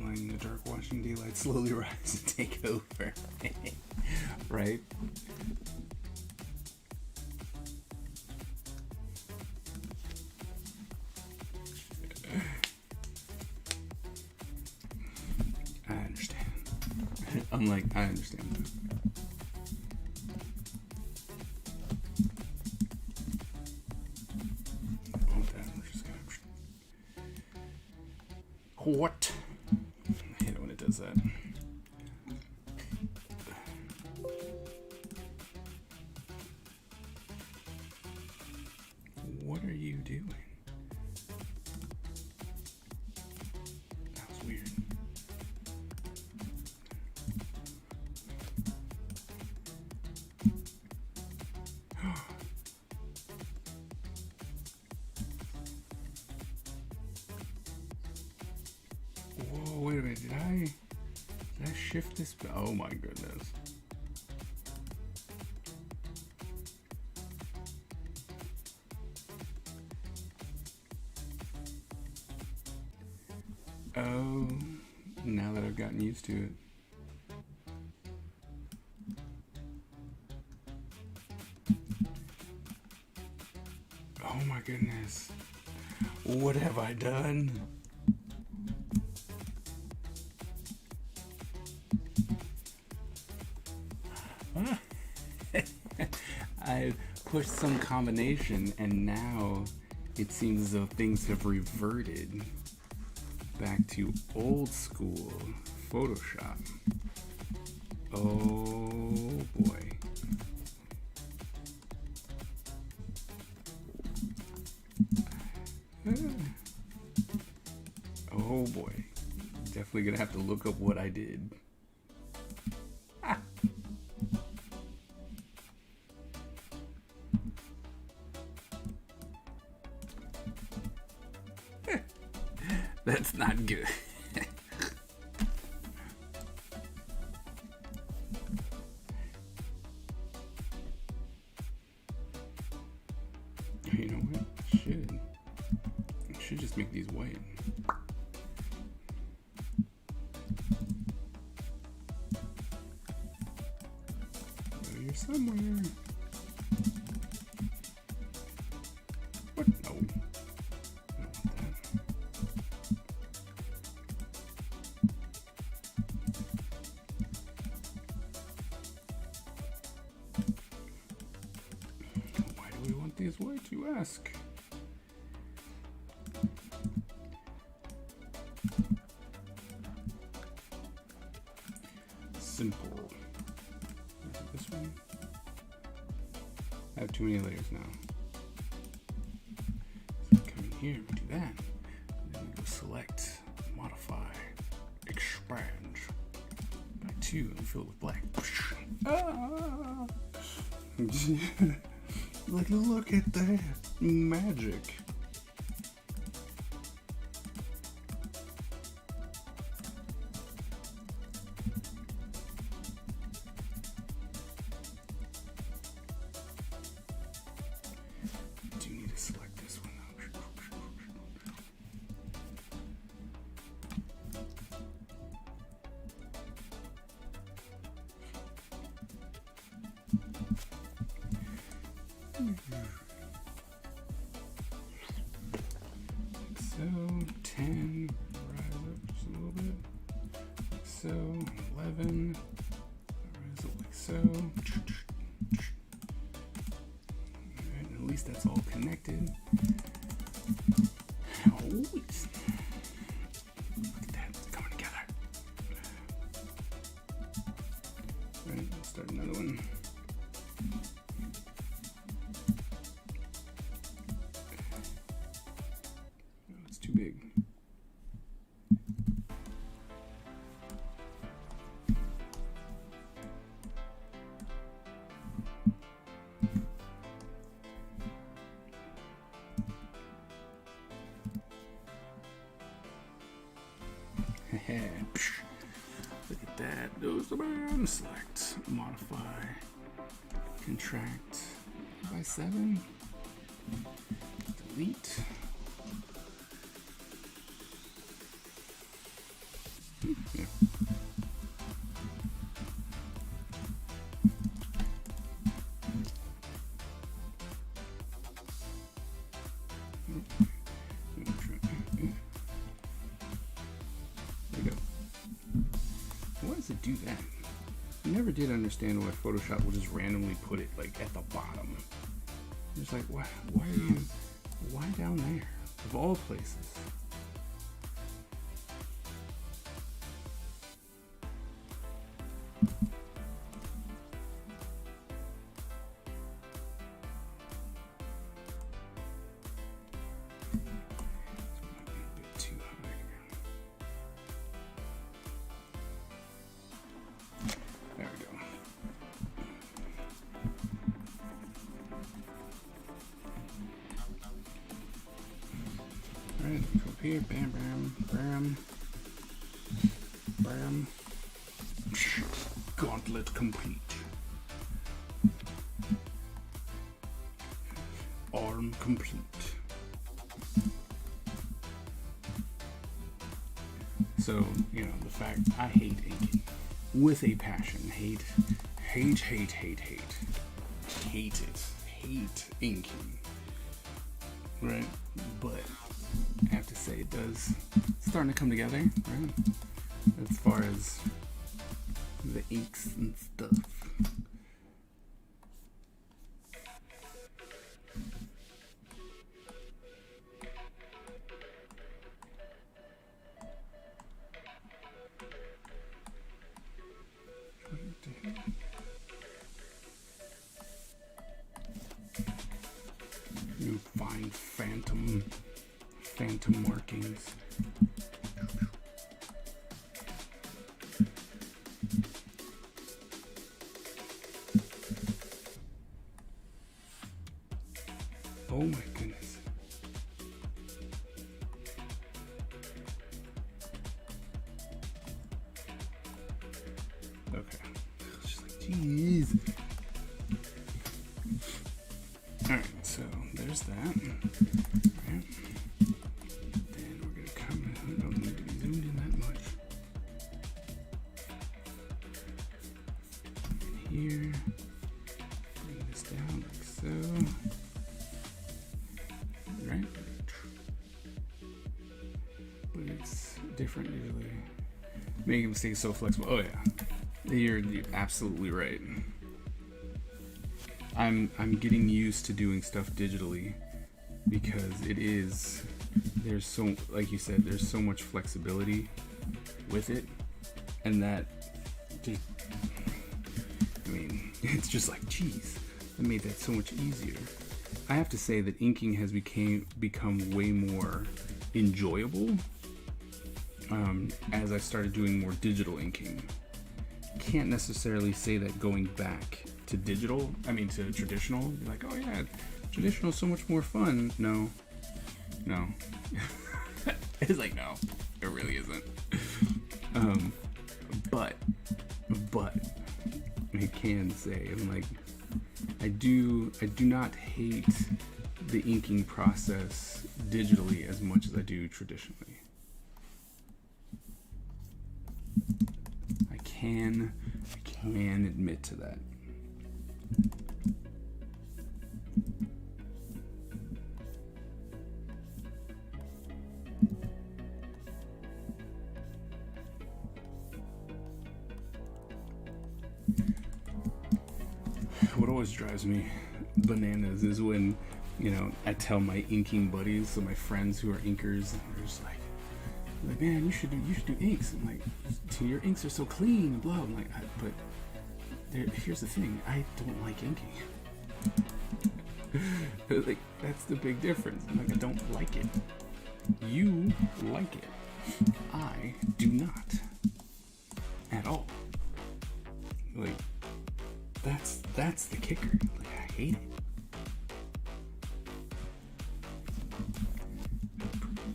Letting the dark watching daylight slowly rise and take over. Right? I understand. I understand. What? I hate it when it does that. What are you doing? That was weird. Whoa, wait a minute, did I shift this? Oh my goodness. Oh, now that I've gotten used to it. Oh my goodness. What have I done? I pushed some combination and now it seems as though things have reverted back to old school Photoshop. Oh boy. Oh boy. Definitely gonna have to look up what I did. That's not good. You know what? I should just make these white. Well, you're somewhere. What? No. I don't want that. Why do we want these white, you ask? Simple. Is it this one? I have too many layers now. So come in here, we do that. And then we go select, modify, expand by 2 and fill it with black. Ah! Look at that magic. Do need to select this one though. So 10, rise up just a little bit. Like so 11, rise up like so. Alright, at least that's all connected. Oh, look at that, it's coming together. Right, let's start another one. It's too big. Look at that. Those are the select, modify, contract by 7, delete. Yeah. There you go. Why does it do that? I never did understand why Photoshop will just randomly put it like at the bottom. It's like, why are you, why down there? Of all places. There we go. Alright, go up here. Bam, bam, bam. Bam. Gauntlet complete. Arm complete. So, you know, the fact I hate inking with a passion. Hate it. Hate inking. Right? But I have to say it's starting to come together, right? As far as the inks and stuff. You find phantom markings. Oh my goodness. Okay. It's just like, jeez. Alright, so there's that. Right. Then we're gonna come in. We don't need to be zoomed in that much. Here. Bring this down like so. Right? But it's different usually. Making mistakes so flexible. Oh yeah. You're absolutely right. I'm getting used to doing stuff digitally because there's so, like you said, there's so much flexibility with it, and that just, I mean, it's just like, geez, that made that so much easier. I have to say that inking has become way more enjoyable as I started doing more digital inking. Can't necessarily say that going back to to traditional, you're like, oh yeah, traditional is so much more fun. No. It's like, no, it really isn't. But I can say, I'm like, I do not hate the inking process digitally as much as I do traditionally. I can admit to that. What always drives me bananas is when, you know, I tell my inking buddies, so my friends who are inkers, and they're just like, man, you should do inks. I'm like, your inks are so clean and blah. I'm like, but here's the thing, I don't like inking. Like, that's the big difference. I'm like, I don't like it. You like it. I do not. At all. Like, that's the kicker. Like, I hate it.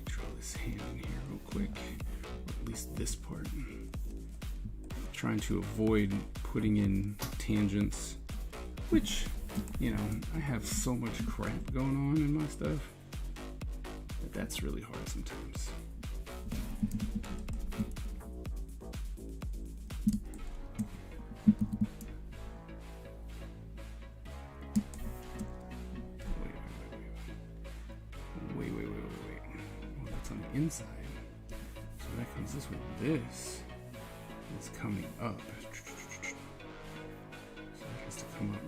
Draw this hand in here real quick. Or at least this part. Trying to avoid putting in tangents, which, you know, I have so much crap going on in my stuff that that's really hard sometimes. inside. So that comes this way. This is coming up. So it has to come up.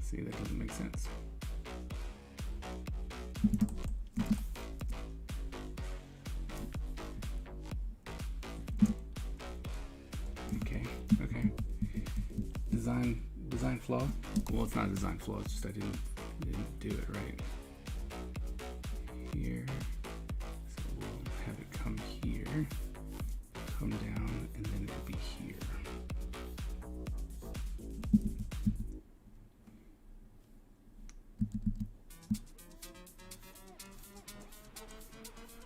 See, that doesn't make sense. Okay. Design flaw? Well, it's not a design flaw, it's just I didn't do it right. Here. So we'll have it come here, come down, and then it'll be here.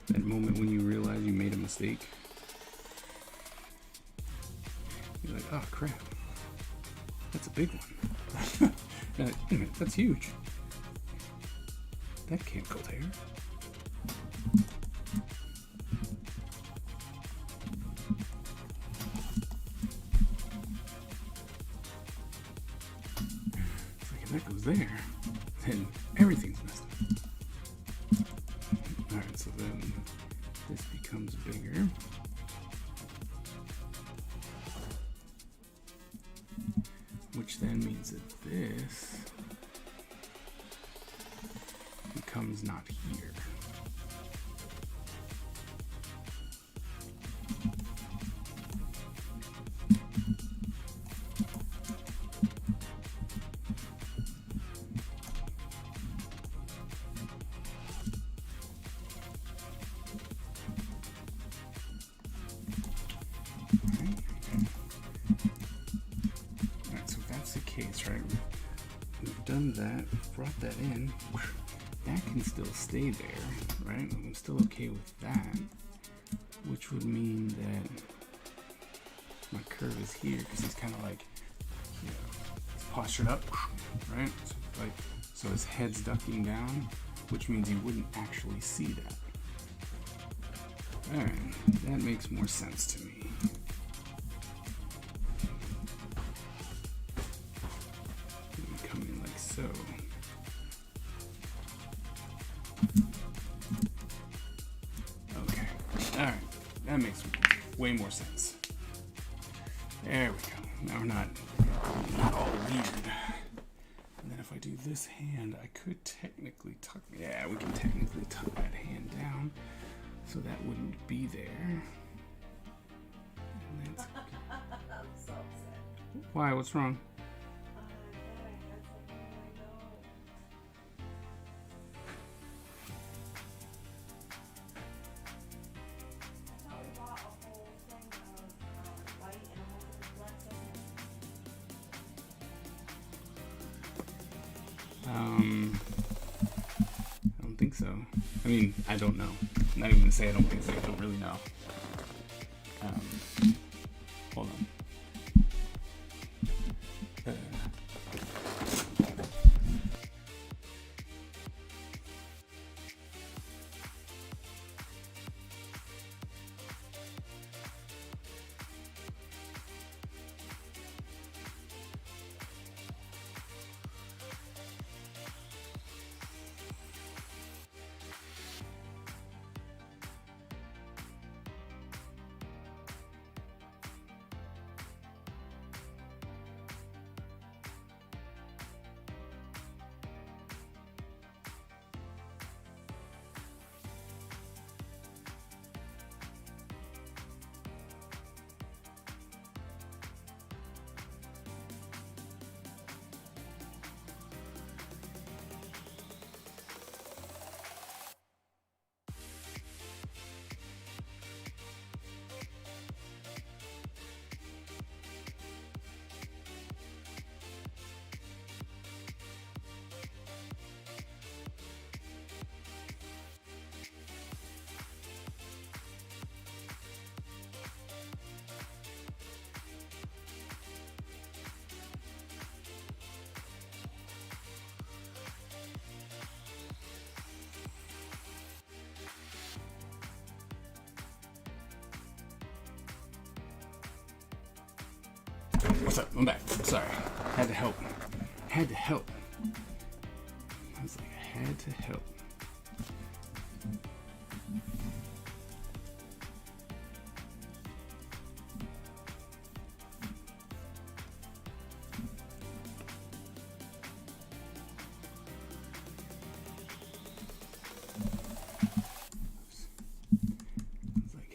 That moment when you realize you made a mistake. You're like, oh crap, that's a big one. Wait a minute, that's huge. That can't go there. It's like, if that goes there, then everything's messed up. Alright, so then this becomes bigger. Which then means that this becomes not here. Case, right? We've done that, we've brought that in. That can still stay there, right? I'm still okay with that, which would mean that my curve is here because he's kind of like, you know, he's postured up, right? So his head's ducking down, which means you wouldn't actually see that. All right, that makes more sense to me. So, okay, all right, that makes way more sense. There we go. Now we're not all weird. And then if I do this hand, I could technically tuck. Yeah, we can technically tuck that hand down, so that wouldn't be there. And that's... I'm so upset. Why? What's wrong? I don't think so. I mean, I don't know. I'm not even gonna say I don't think so. I don't really know. Hold on. What's up? I'm back. Sorry. Had to help. I was like, I had to help.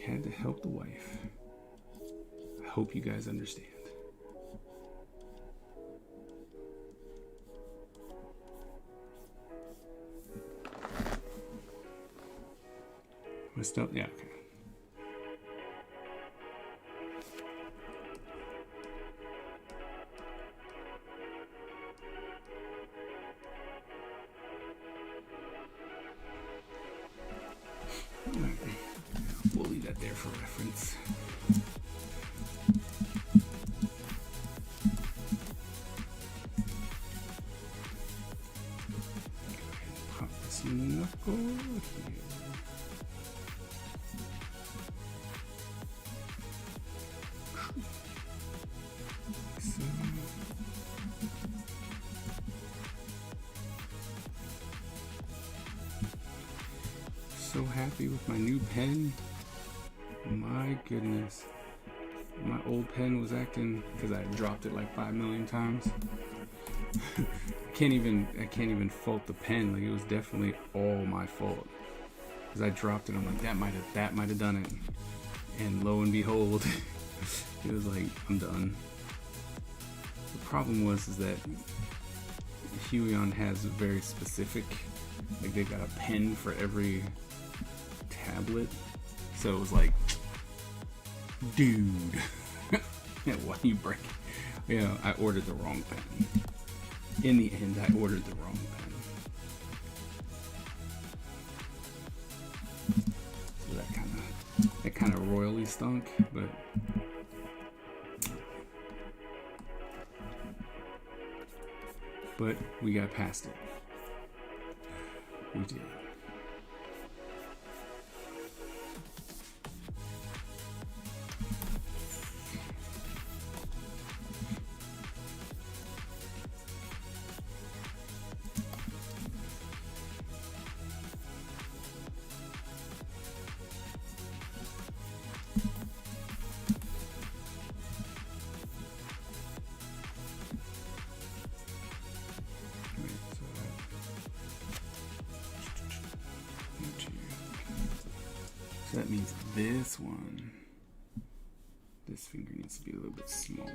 Had to help the wife. I hope you guys understand. Am I still? Yeah, okay. We'll leave that there for reference. Pop this knuckle here. So happy with my new pen. My goodness. My old pen was acting because I dropped it like 5 million times. I can't even fault the pen. Like, it was definitely all my fault. Because I dropped it. I'm like, that might have done it. And lo and behold, it was like, I'm done. The problem is that Huion has a very specific, like, they've got a pen for every tablet. So it was like, dude, why you break it? Yeah, I ordered the wrong pen. In the end, I ordered the wrong pen. So that kind of royally stunk, but we got past it. We did. So that means this one, this finger needs to be a little bit smaller.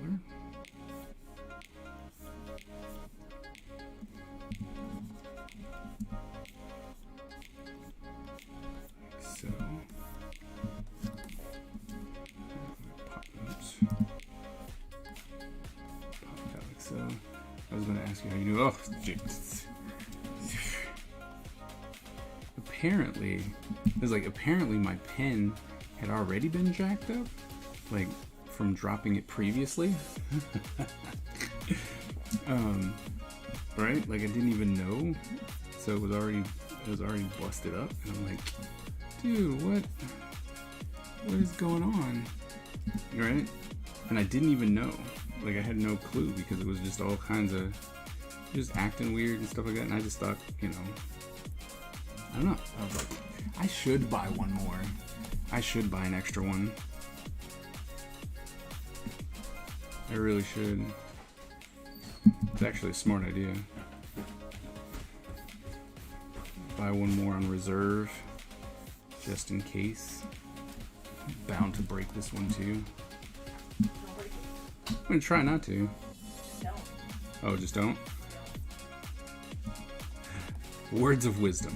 Like so. Pop it out like so. I was going to ask you how you knew. Oh, apparently my pen had already been jacked up, like from dropping it previously. Right? Like I didn't even know, so it was already busted up, and I'm like, dude, what is going on? Right? And I didn't even know. Like I had no clue because it was just all kinds of just acting weird and stuff like that, and I just thought, I don't know. I was like, I should buy one more. I should buy an extra one. I really should. It's actually a smart idea. Buy one more on reserve, just in case. I'm bound to break this one too. Don't break it. I'm gonna try not to. Don't. Oh, just don't? Words of wisdom.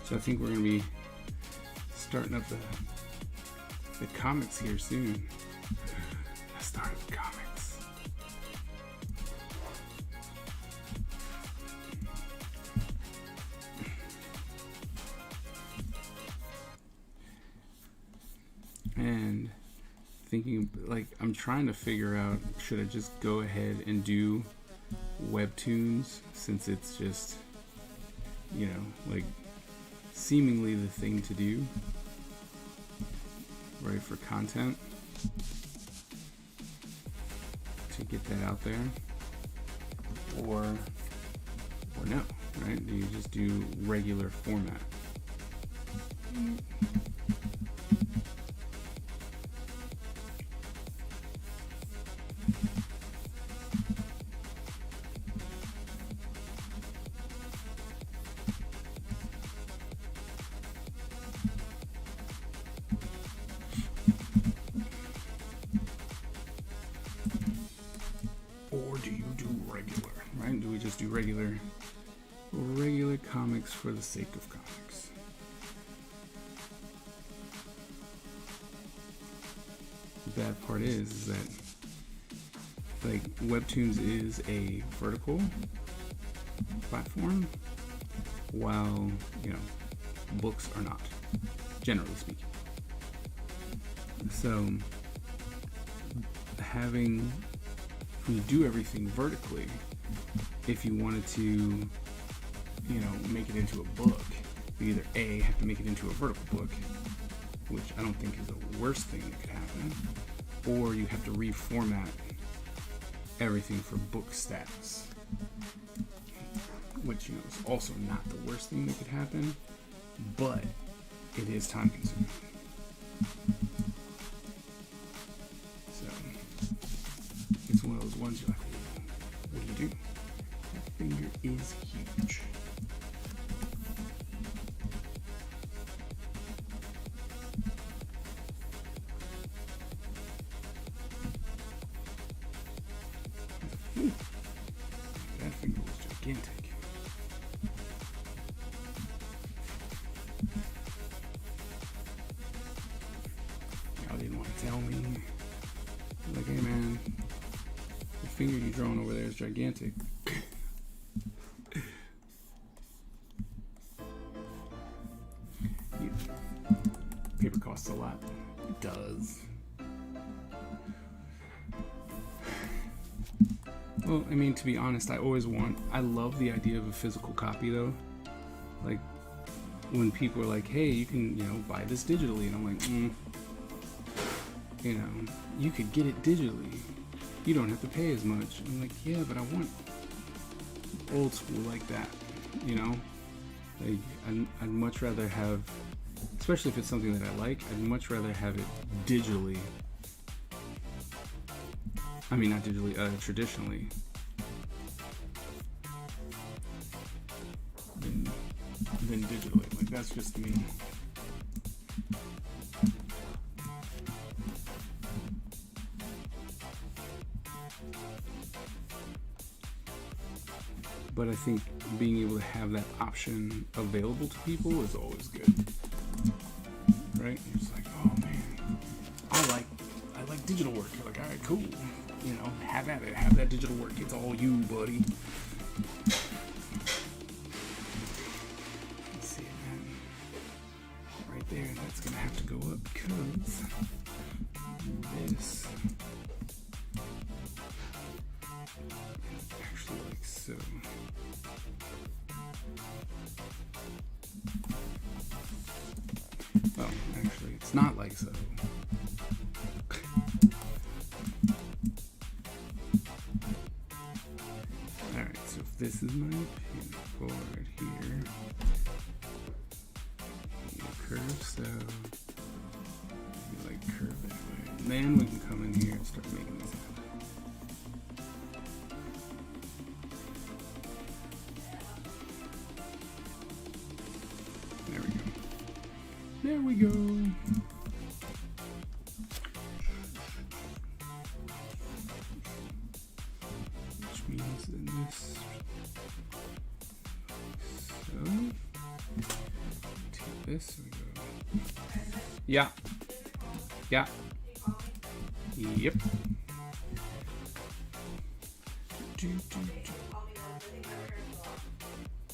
So I think we're gonna be starting up the comics here soon. Let's start up the comics. And thinking, like, I'm trying to figure out, should I just go ahead and do webtoons, since it's just, you know, like, seemingly the thing to do, right, for content, to get that out there, or no, right? Do you just do regular format? Or do you do regular, right? Do we just do regular comics for the sake of comics? The bad part is that, like, Webtoons is a vertical platform, while, you know, books are not, generally speaking. So having, when you do everything vertically, if you wanted to, you know, make it into a book, you either A, have to make it into a vertical book, which I don't think is the worst thing that could happen, or you have to reformat everything for book status, which, you know, is also not the worst thing that could happen, but it is time consuming. So it's one of those ones you're like, what do you do? That finger is huge. Ooh, that finger was gigantic. Y'all didn't want to tell me. Like, hey man, the finger you drawing over there is gigantic. Yeah. Paper costs a lot. It does. Well, I mean, to be honest, I love the idea of a physical copy though. Like, when people are like, hey, you can, you know, buy this digitally, and I'm like, you know, you could get it digitally. You don't have to pay as much. I'm like, yeah, but I want old school like that, you know? Like, I'd much rather have, especially if it's something that I like, I'd much rather have it digitally. I mean, not digitally, traditionally. Than digitally. Like, that's just me. But I think being able to have that option available to people is always good. Right? You're just like, oh man, I like digital work. You're like, all right, cool. You know, have at it. Have that digital work. It's all you, buddy. Let's see it, man. Right there, that's gonna have to go up because this actually like so. Well, actually, it's not like so. Alright, so if this is my pin forward here, you curve so, you like curve that way. And then we can come in here and start making this happen. There we go. There we go. Which means in this, so this. We go. Yeah. Yeah. Yep.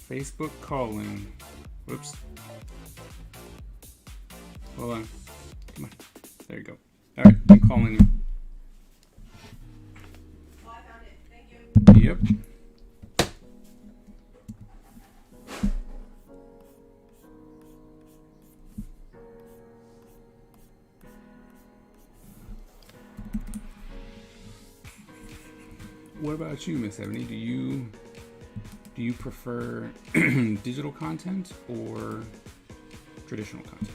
Facebook calling. Whoops. Hold on. Come on. There you go. Alright, I'm calling you. Oh, I found it. Thank you. Yep. What about you, Miss Ebony? Do you prefer digital content or traditional content?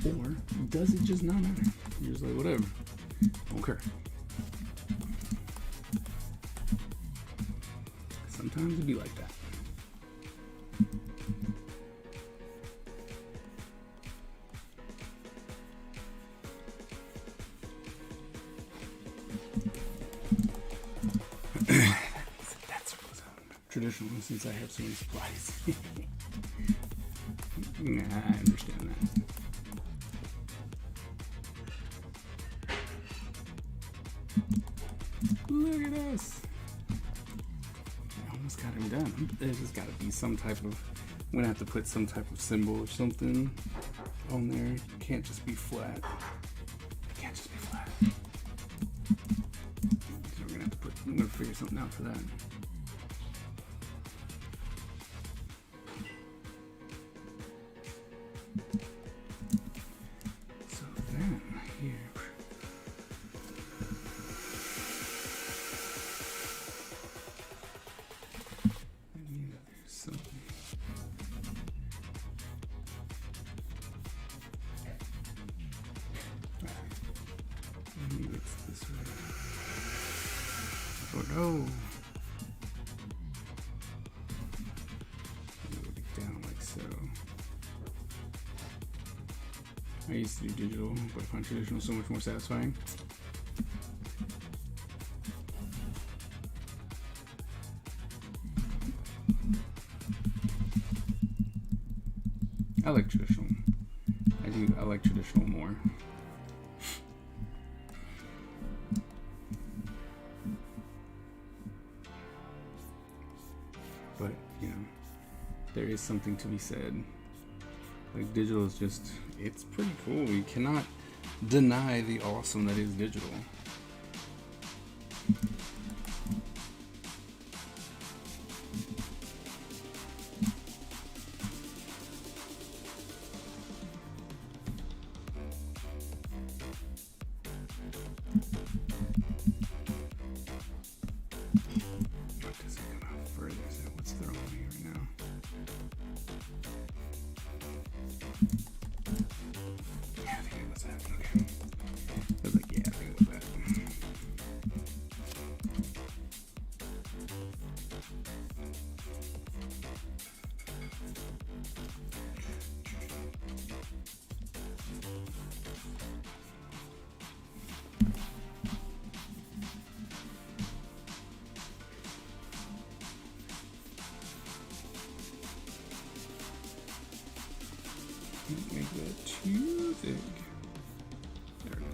Or does it just not matter? You're just like, whatever. Okay. Sometimes it'd be like that. That's traditional since I have so many supplies. Nah, I understand that. Look at us. I almost got him done. There's just gotta be some type of, I'm gonna have to put some type of symbol or something on there. It can't just be flat. It can't just be flat. So we're gonna have to put, I'm gonna figure something out for that. So then here. Oh no! Move it down like so. I used to do digital, but I find traditional so much more satisfying. I like traditional. I like traditional more. But, you know, there is something to be said. Like, digital is just, it's pretty cool. You cannot deny the awesome that is digital. Make that too thick. There we go.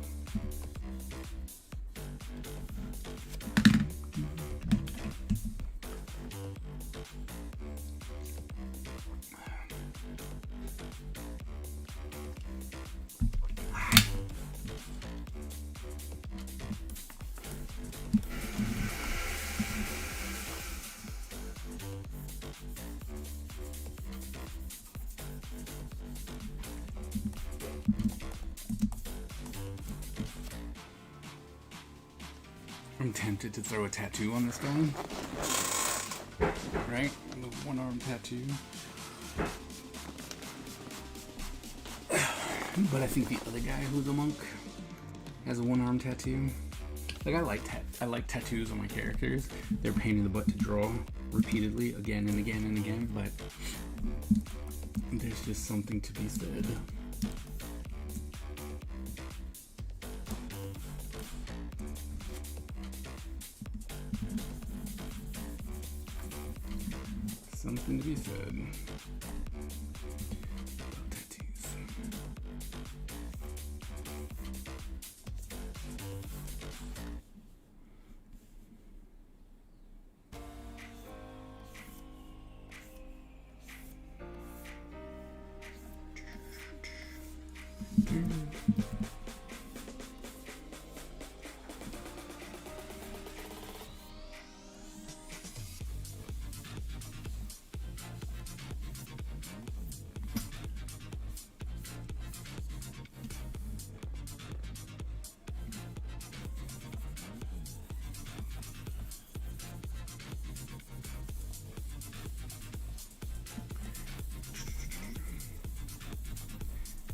I'm tempted to throw a tattoo on this guy. Right? The one-arm tattoo. But I think the other guy who's a monk as a one-arm tattoo. Like I like tattoos on my characters. They're a pain in the butt to draw repeatedly, again and again and again, but there's just something to be said. Something to be said about tattoos.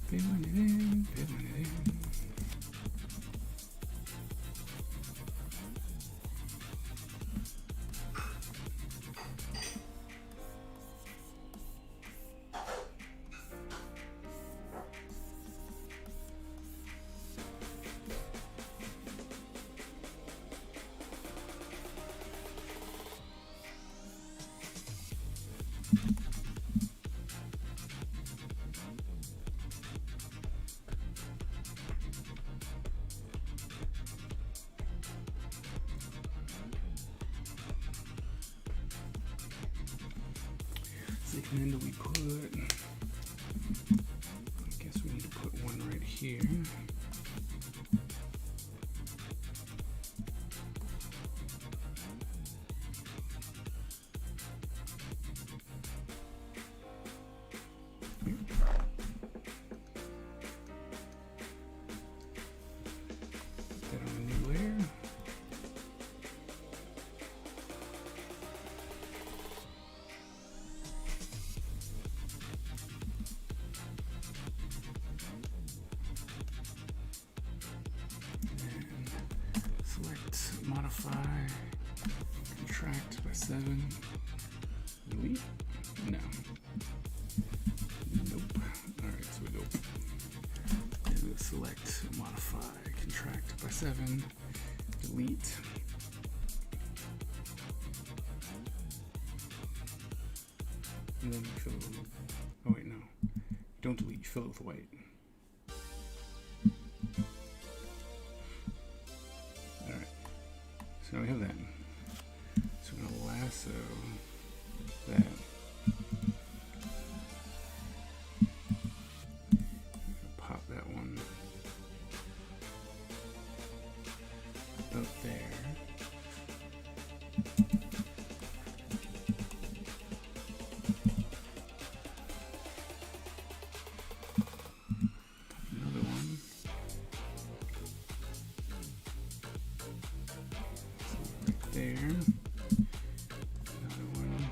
Filling it in, filling it in. And then do we put, I guess we need to put one right here. Put that on a new layer. Modify, contract by 7, delete, no, nope, alright, so we go, and we'll select, modify, contract by 7, delete, and then fill it with, oh wait, no, don't delete, fill it with white. So now we have that. So we're gonna lasso that. Pop that one up there. Another one. There. Another one.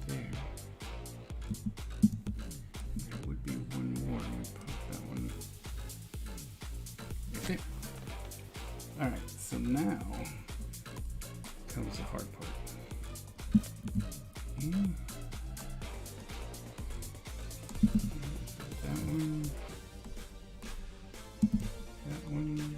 There. There would be one more. Let me pop that one. Okay. Alright, so now comes the hard part. That one. That one.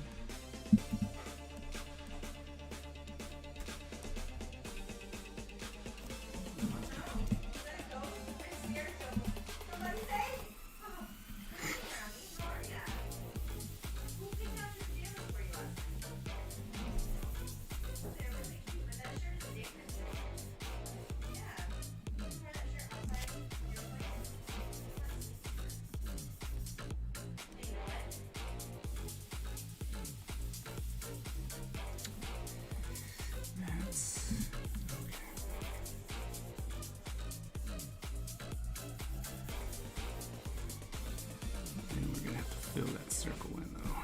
Fill that circle in though.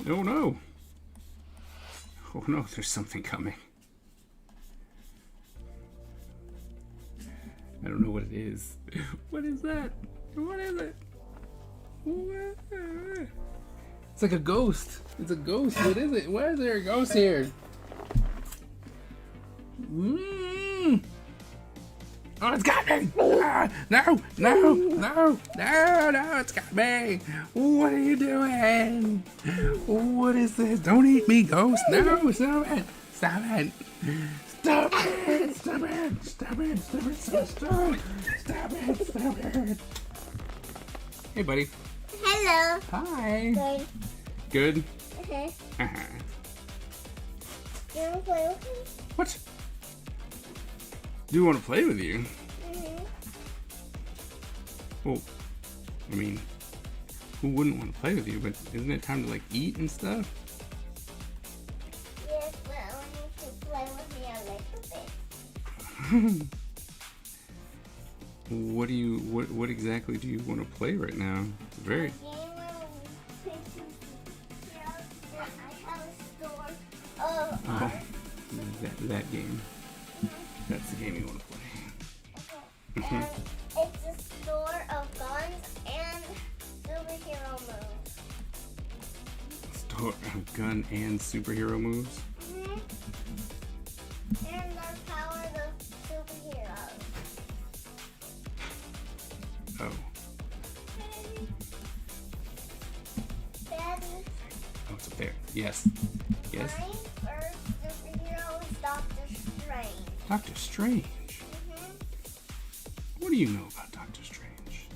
Oh no! Oh no, there's something coming. I don't know what it is. What is that? What is it? It's like a ghost. It's a ghost. What is it? Why is there a ghost here? Oh, it's got me! Ah, no, no, no, no, no, it's got me! What are you doing? What is this? Don't eat me, ghost! No, stop it! Stop it! Stop it! Stop it! Stop it! Stop it! Stop it! Stop it! Stop it! Hey, buddy. Hello. Hi. Good. Good? Okay. Uh-huh. You wanna play with me? What? Do you want to play with you? Well, I mean, who wouldn't want to play with you? But isn't it time to like eat and stuff? Yes, but I want you to play with me a little bit. What exactly do you want to play right now? Very. I have a store of Oh, that game. That's the game you want to play. and it's a store of guns and superhero moves. Store of gun and superhero moves. And the power of superheroes. Oh, Daddy, oh, it's up there. Yes, yes. my first superhero is Doctor Strange. Doctor Strange. What do you know about Doctor Strange?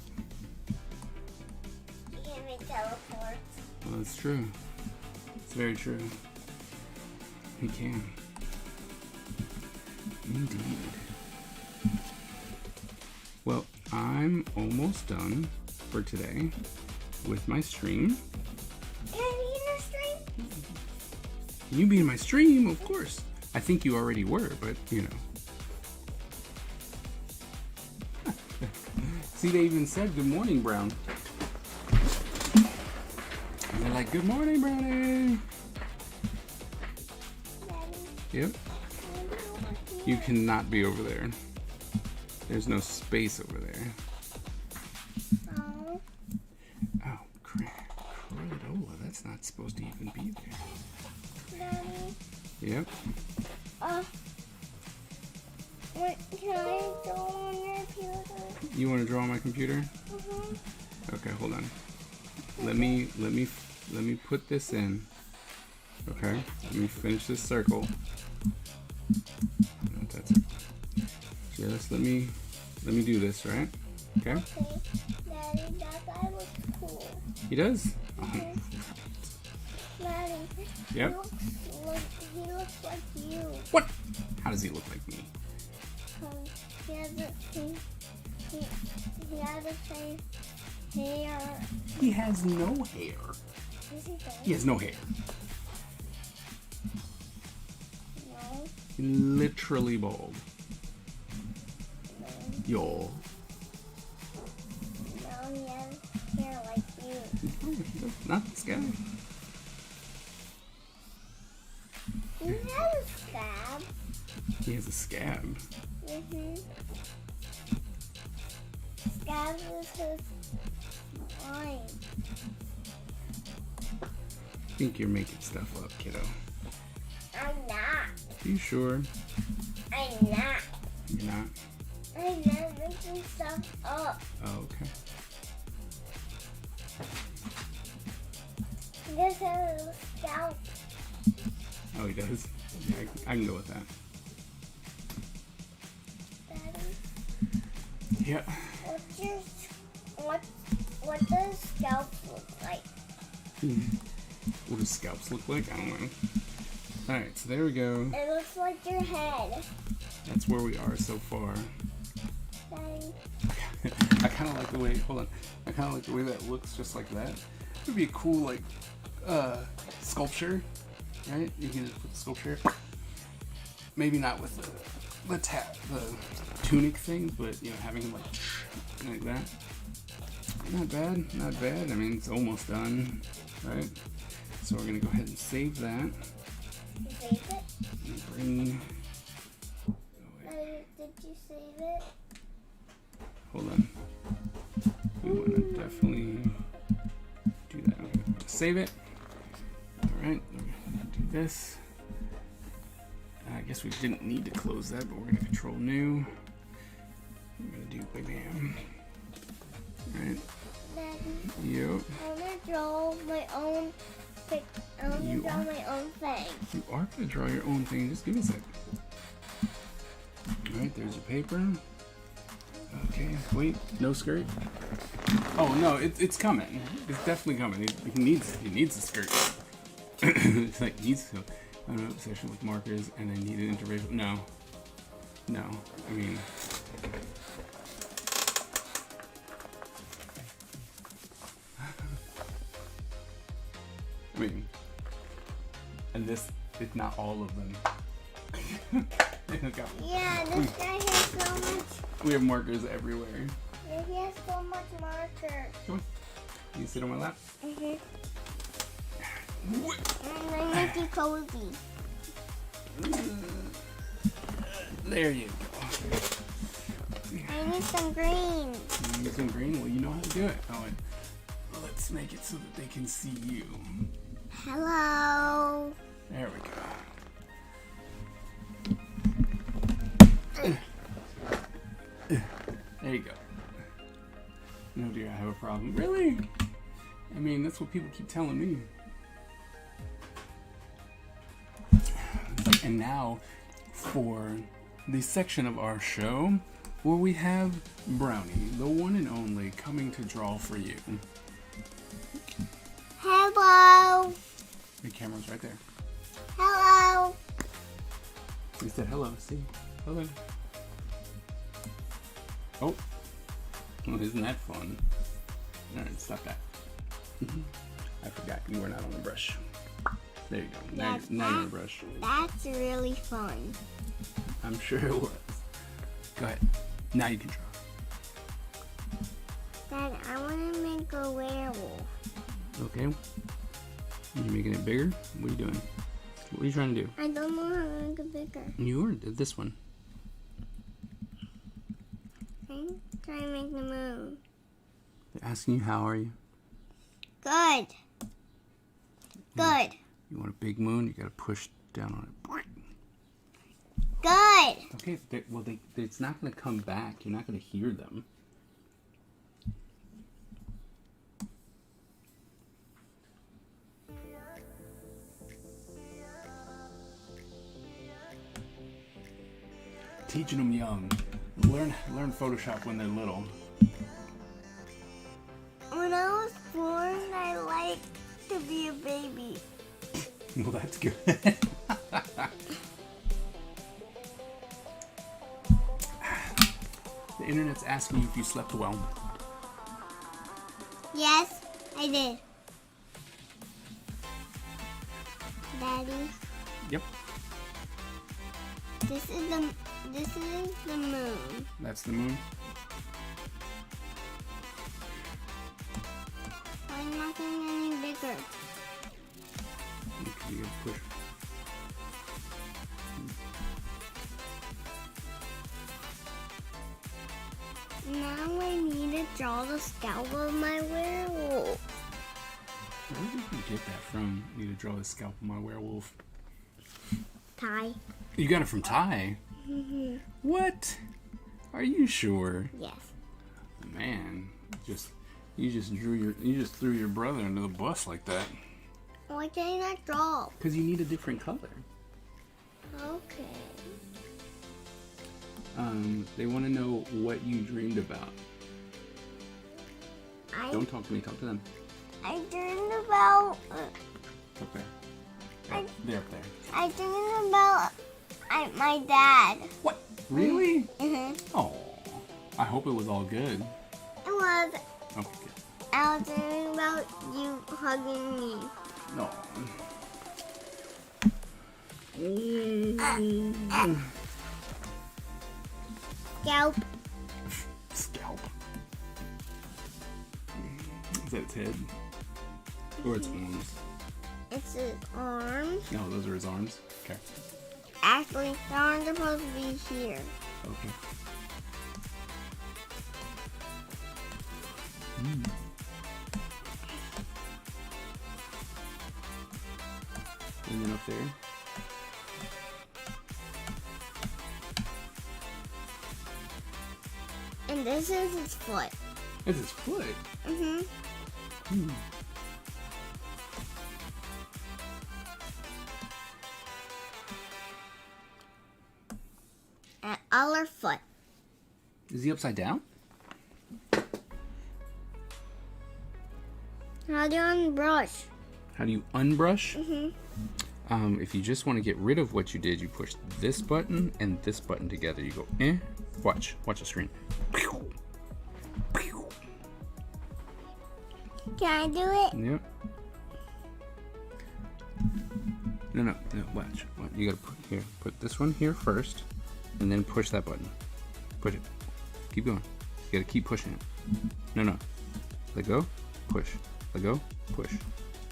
He can make teleports. Well, that's true. It's very true. He can. Indeed. Well, I'm almost done for today with my stream. Can I be in your stream? You be in my stream, of course. I think you already were, but you know. See, they even said good morning, Brown. And they're like, good morning, Brownie. Daddy, Yep. You cannot be over there. There's no space over there. Oh, Oh, crap. Cradola, that's not supposed to even be there. Daddy. Yep. Wait, can I go on your computer? You want to draw on my computer? Okay, hold on. Let me put this in. Okay, let me finish this circle. No, that's it. Just let me do this, right? Okay. Okay. Daddy, that guy looks cool. He does. Oh, Daddy, Yep. he looks like you. what? How does he look like me? He has the same, he has the same hair. He has no hair. Is he gay? He has no hair. No. Literally bald. Yo. No, he has hair like you. Oh, he does. Not this guy. He has a scab. He has a scab. Scab is his line. I think you're making stuff up, kiddo. I'm not. You sure? I'm not. You're not? I'm not making stuff up. Oh, okay. He just has a scalp. Oh, he does? Yeah, I can go with that. Daddy, Yeah. what does scalp look like? What do scalps look like? I don't know. Alright, so there we go. It looks like your head. That's where we are so far. Daddy, I kind of like the way, hold on. I kind of like the way that looks just like that. It would be a cool, like, sculpture, right? You can just put the sculpture. Maybe not with the tunic thing, but, you know, having him like that. Not bad, not bad. I mean, it's almost done, right? So we're gonna go ahead and save that. You save it? Bring. Did you save it? Hold on. We want to definitely do that. Okay. Save it. All right. We're gonna do this. I guess we didn't need to close that, but we're gonna control new. We're gonna do bam. All right. Daddy, Yep. I wanna draw my own pic. I wanna You draw are? my own thing. You are gonna draw your own thing. Just give me a sec. All right. There's your paper. Okay. Wait. No skirt. Oh no, it's coming. It's definitely coming. He needs the skirt. It's like needs to. I don't know, obsession with markers, and I need an interracial. No. I mean. And this is not all of them. Yeah, this guy has so much. We have markers everywhere. Yeah, he has so much markers. Come on. You sit on my lap. And I make you cozy. There you go. I need some green. You need some green? Well, you know how to do it. Oh, and let's make it so that they can see you. Hello. There we go. There you go. No, dear, I have a problem. Really? I mean, that's what people keep telling me. And now, for the section of our show where we have Brownie, the one and only, coming to draw for you. Hello. The camera's right there. Hello. We said hello. See? Hello. Oh. Well, isn't that fun? Alright, stop that. I forgot you were not on the brush. There you go. Now, Yes, now you're on the brush. That's really fun. I'm sure it was. Go ahead. Now you can draw. Dad, I want to make a werewolf. Okay. You making it bigger? What are you doing? What are you trying to do? I don't know how to make it bigger. You already did this one. I'm trying to make the moon. They're asking you how are you. Good. Good. You want a big moon? You gotta push down on it. Good. Okay. It's not gonna come back. You're not gonna hear them. Teaching them young. Learn Photoshop when they're little. When I was born, I liked to be a baby. Well, that's good. The internet's asking you if you slept well. Yes, I did. Daddy, Yep. this is the moon. That's the moon. Why not getting any bigger? Okay, you gotta push. Now I need to draw the scalp of my werewolf. Where did you get that from? You need to draw the scalp of my werewolf. Tie. You got it from Ty. What? Are you sure? Yes. Man, you just threw your brother under the bus like that. Why can I not draw? Because you need a different color. Okay. They want to know what you dreamed about. Don't talk to me. Talk to them. I dreamed about. Up there. They're up there. I dreamed about my dad. What? Really? Mhm. Oh, I hope it was all good. It was. Okay, good. I was dreaming about you hugging me. No. Scalp. Scalp. Is that its head? Or its arms? It's his arms. No, those are his arms. Okay. Actually, the arms are supposed to be here. Okay. And then up there. And this is his foot. That's his foot. Mm-hmm. And other foot. Is he upside down? How do you unbrush? How do you unbrush? Mm-hmm. If you just want to get rid of what you did, you push this button and this button together. You go, Watch the screen. Can I do it? Yep. No, watch. You gotta put this one here first, and then push that button. Push it. Keep going. You gotta keep pushing it. No. Let go, push. Let go, push.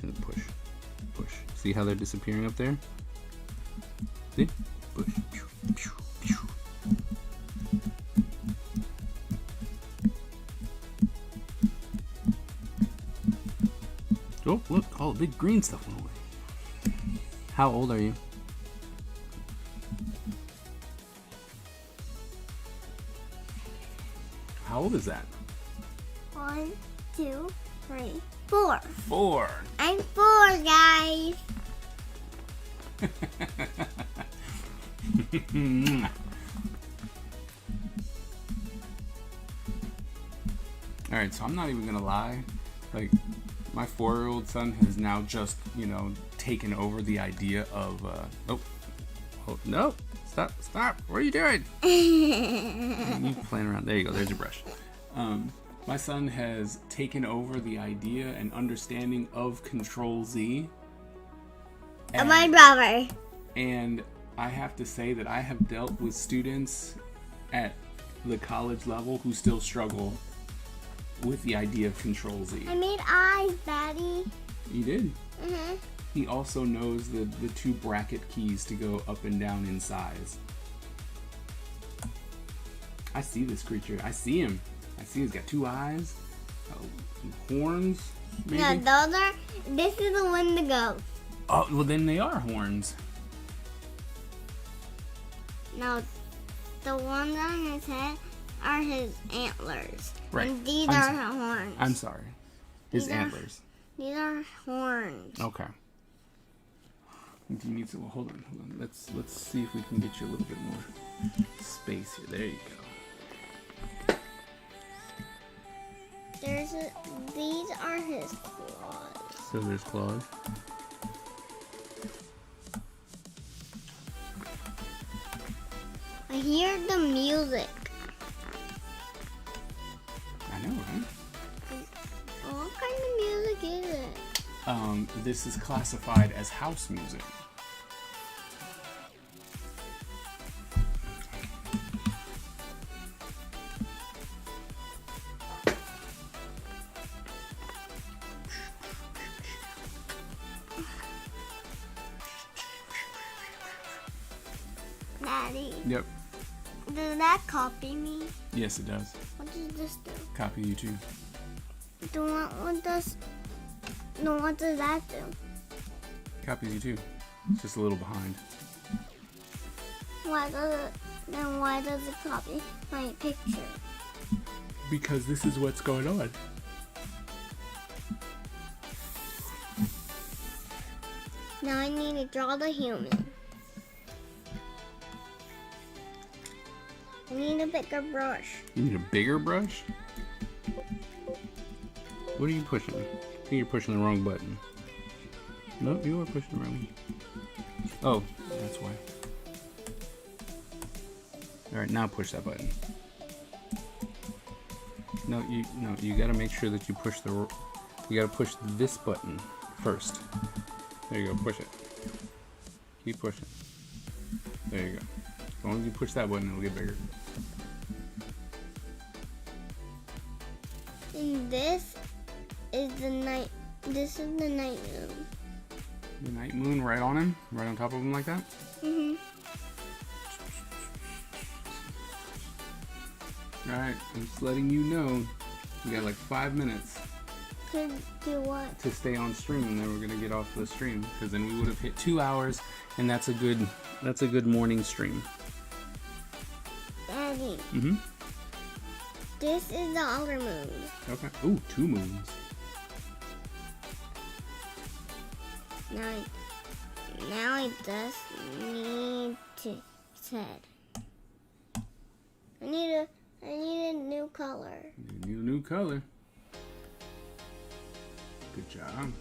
And then push. Push. See how they're disappearing up there? See? Push. Pew, pew, pew. Oh, look, all the big green stuff went away. How old are you? How old is that? 1, 2, 3, 4. 4. I'm 4, guys. Alright, so I'm not even gonna lie. Like, my 4-year-old son has now just, taken over the idea of, oh, no, stop, what are you doing? You playing around, there you go, there's your brush. My son has taken over the idea and understanding of Control Z. And my brother. And I have to say that I have dealt with students at the college level who still struggle with the idea of Control Z. I made eyes, Daddy. You did. Mm-hmm. He also knows the 2 bracket keys to go up and down in size. I see this creature. I see him. I see he's got 2 eyes, horns, maybe? No, this is the Wendigo. Oh, well then they are horns. No, the ones on his head are his antlers. Right. And these I'm are horns. I'm sorry. His These are- antlers. These are horns. Okay. Do you need to? Well, hold on. Let's see if we can get you a little bit more space here. There you go. These are his claws. So there's claws. I hear the music. I know, right? What kind of music is it? This is classified as house music. Daddy, Yep. does that copy me? Yes, it does. What does this do? Copy you too. What does that do? Copies you too. It's just a little behind. Why does it copy my picture? Because this is what's going on. Now I need to draw the human. I need a bigger brush. You need a bigger brush? What are you pushing? I think you're pushing the wrong button. Nope, you are pushing the wrong one. Oh, that's why. Alright, now push that button. No, you gotta make sure that you push you gotta push this button first. There you go, push it. Keep pushing. There you go. As long as you push that button, it'll get bigger. And this is the night room. the night moon right on him, right on top of him like that. Mhm. Alright, I'm just letting you know. We got like 5 minutes To do what? to stay on stream, and then we're gonna get off the stream because then we would have hit 2 hours, and that's a good morning stream. Daddy, Mm-hmm. this is the other moon. Okay. Ooh, 2 moons. Now I just need to set. I need a new color. You need a new color. Good job.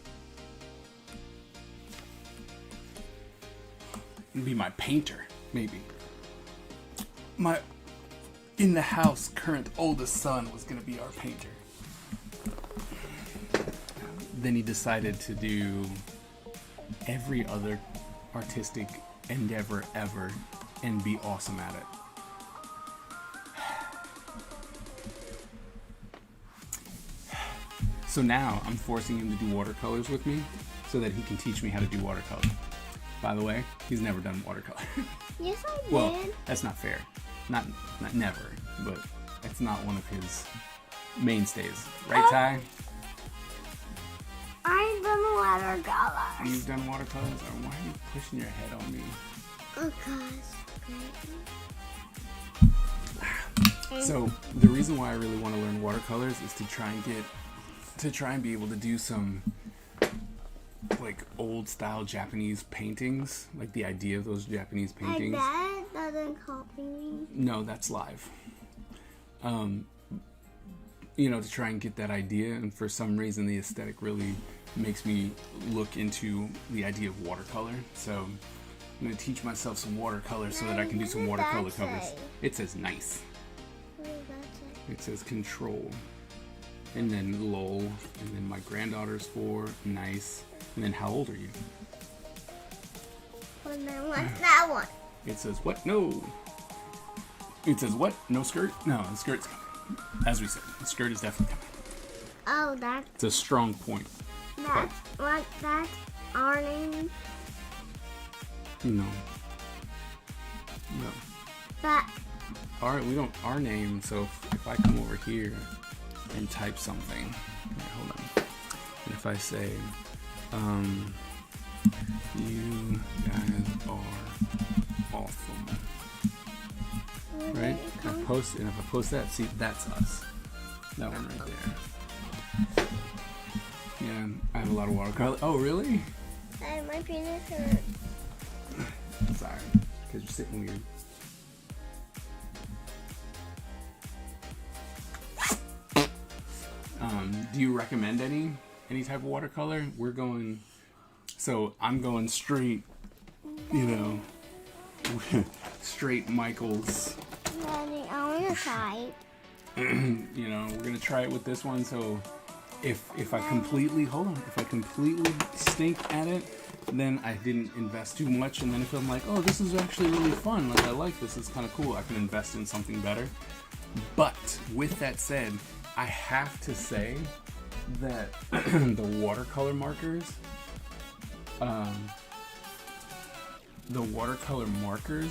And be my painter, maybe. My in the house current oldest son was gonna be our painter. Then he decided to do every other artistic endeavor ever and be awesome at it. So now I'm forcing him to do watercolors with me so that he can teach me how to do watercolor. By the way, he's never done watercolor. Yes, I did. Well, that's not fair. Not never, but it's not one of his mainstays. Right, Ty? I've done watercolors. You've done watercolors? Or why are you pushing your head on me? So the reason why I really want to learn watercolors is to try and be able to do some like old style Japanese paintings, like the idea of those Japanese paintings. My dad doesn't copy me. No, that's live. To try and get that idea, and for some reason the aesthetic really makes me look into the idea of watercolor. So I'm gonna teach myself some watercolor so that I can do some What does watercolor that covers. say? It says nice. What does that say? It says control. And then lol. And then my granddaughter's 4, nice. And then how old are you? Well, then what's that one? It says what? No. It says what? No skirt? No, the skirt's coming. As we said, the skirt is definitely coming. Oh, that's It's a strong point. what that's our name. No. But Alright, we don't our name, so if I come over here and type something. Okay, hold on. And if I say, you guys are awesome. Right? If I post that, see, that's us. That one right there. Yeah, I have a lot of watercolor. Oh, really? My penis hurt. Sorry, because you're sitting weird. Do you recommend any type of watercolor? So I'm going straight, straight Michael's. Daddy, I want to try. We're gonna try it with this one. So if I completely stink at it, then I didn't invest too much. And then if I'm like, oh, this is actually really fun, like I like this, it's kind of cool, I can invest in something better. But with that said, I have to say that the watercolor markers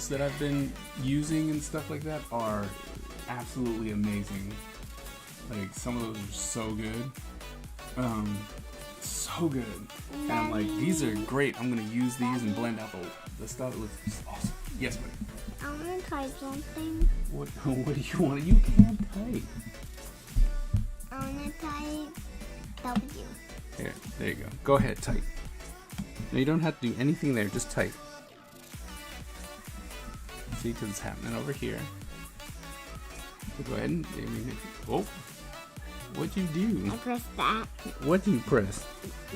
that I've been using and stuff like that are absolutely amazing. Like, some of those are so good. So good. And I'm like, these are great. I'm going to use these and blend out the stuff. It looks awesome. Yes, buddy. I want to type something. What do you want? You can't type. I want to type W. There you go. Go ahead, type. No, you don't have to do anything there. Just type. See, because it's happening over here. So go ahead and... what'd you do? I pressed that. What'd you press?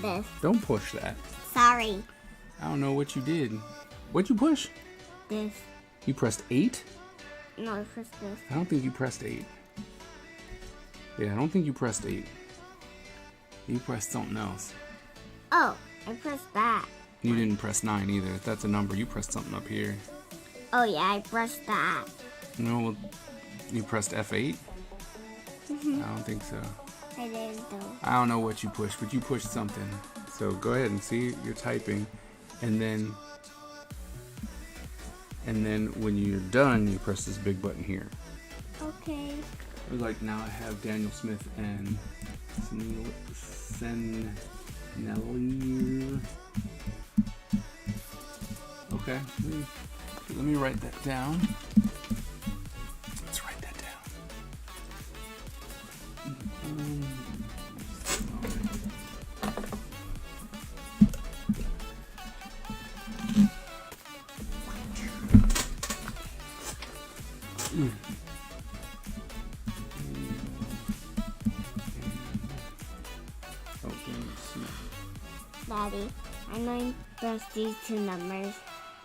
This. Don't push that. Sorry. I don't know what you did. What'd you push? This. You pressed 8? No, I pressed this. I don't think you pressed 8. Yeah, I don't think you pressed 8. You pressed something else. Oh, I pressed that. You didn't press 9 either. If that's a number, you pressed something up here. Oh yeah, I pressed that. No, well, you pressed F8? I don't think so. I didn't though. I don't know what you pushed, but you pushed something. So go ahead and see you're typing, and then when you're done, you press this big button here. Okay. Like now I have Daniel Smith and Senellier. Okay, let me write that down. Let's write that down. Daddy, I'm going to press these two numbers.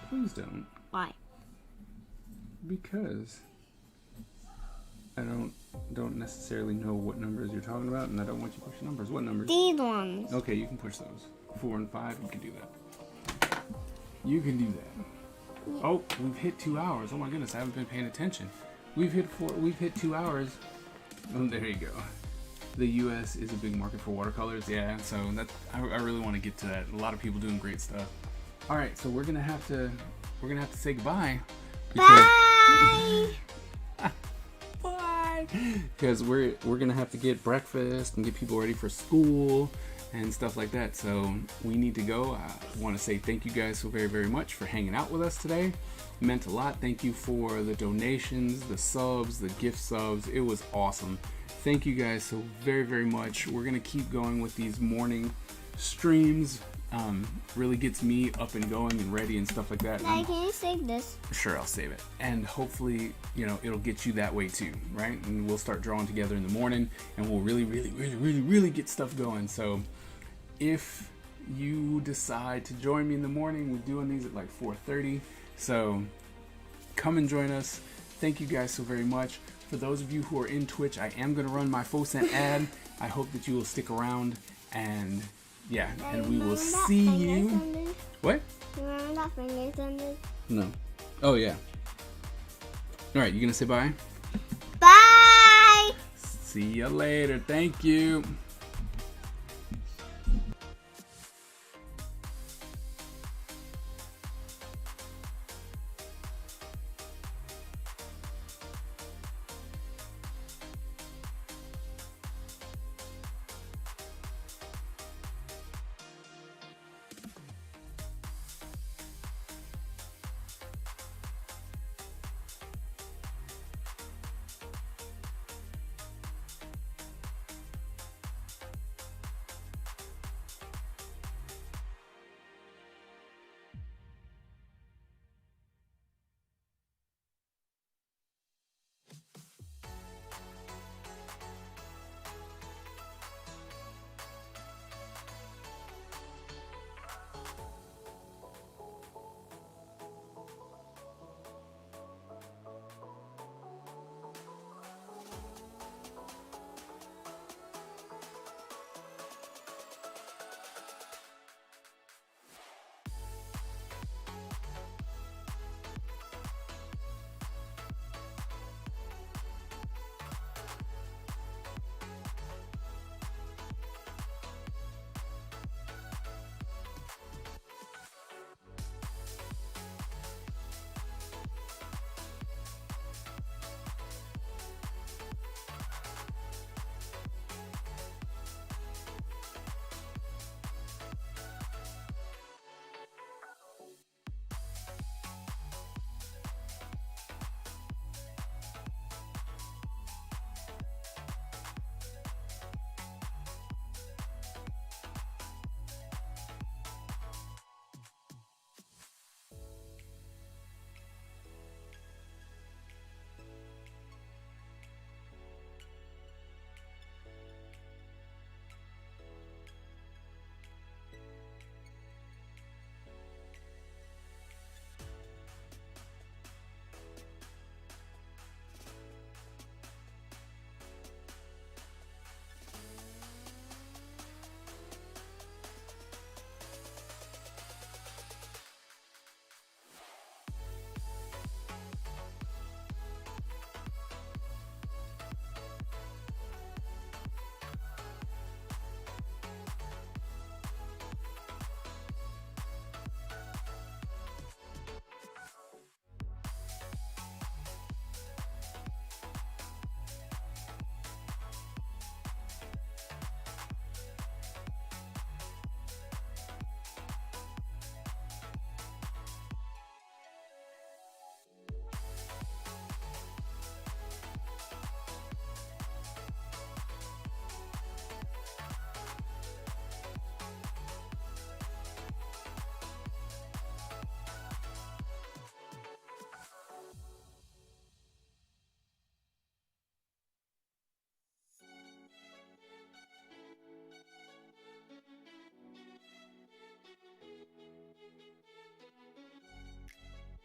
Please don't. Why? Because I don't necessarily know what numbers you're talking about, and I don't want you to push numbers. What numbers? These ones. Okay, you can push those. 4 and 5, you can do that. You can do that. Oh, we've hit 2 hours. Oh my goodness, I haven't been paying attention. We've hit 2 hours. Oh, there you go. The U.S. is a big market for watercolors. Yeah, so I really want to get to that. A lot of people doing great stuff. All right, so we're gonna have to say goodbye. Bye. Bye. Because we're gonna have to get breakfast and get people ready for school and stuff like that. So we need to go. I want to say thank you guys so very, very much for hanging out with us today. It meant a lot. Thank you for the donations, the subs, the gift subs. It was awesome. Thank you guys so very, very much. We're gonna keep going with these morning streams. Really gets me up and going and ready and stuff like that. Daddy, can you save this? Sure, I'll save it. And hopefully, it'll get you that way too, right? And we'll start drawing together in the morning, and we'll really get stuff going. So if you decide to join me in the morning, we're doing these at like 4:30. So come and join us. Thank you guys so very much. For those of you who are in Twitch, I am going to run my 4-cent ad. I hope that you will stick around, and yeah, Daddy, and we will remember that see finger you. thunder? What? Remember that finger thunder? No. Oh, yeah. All right, you going to say bye? Bye. See you later. Thank you.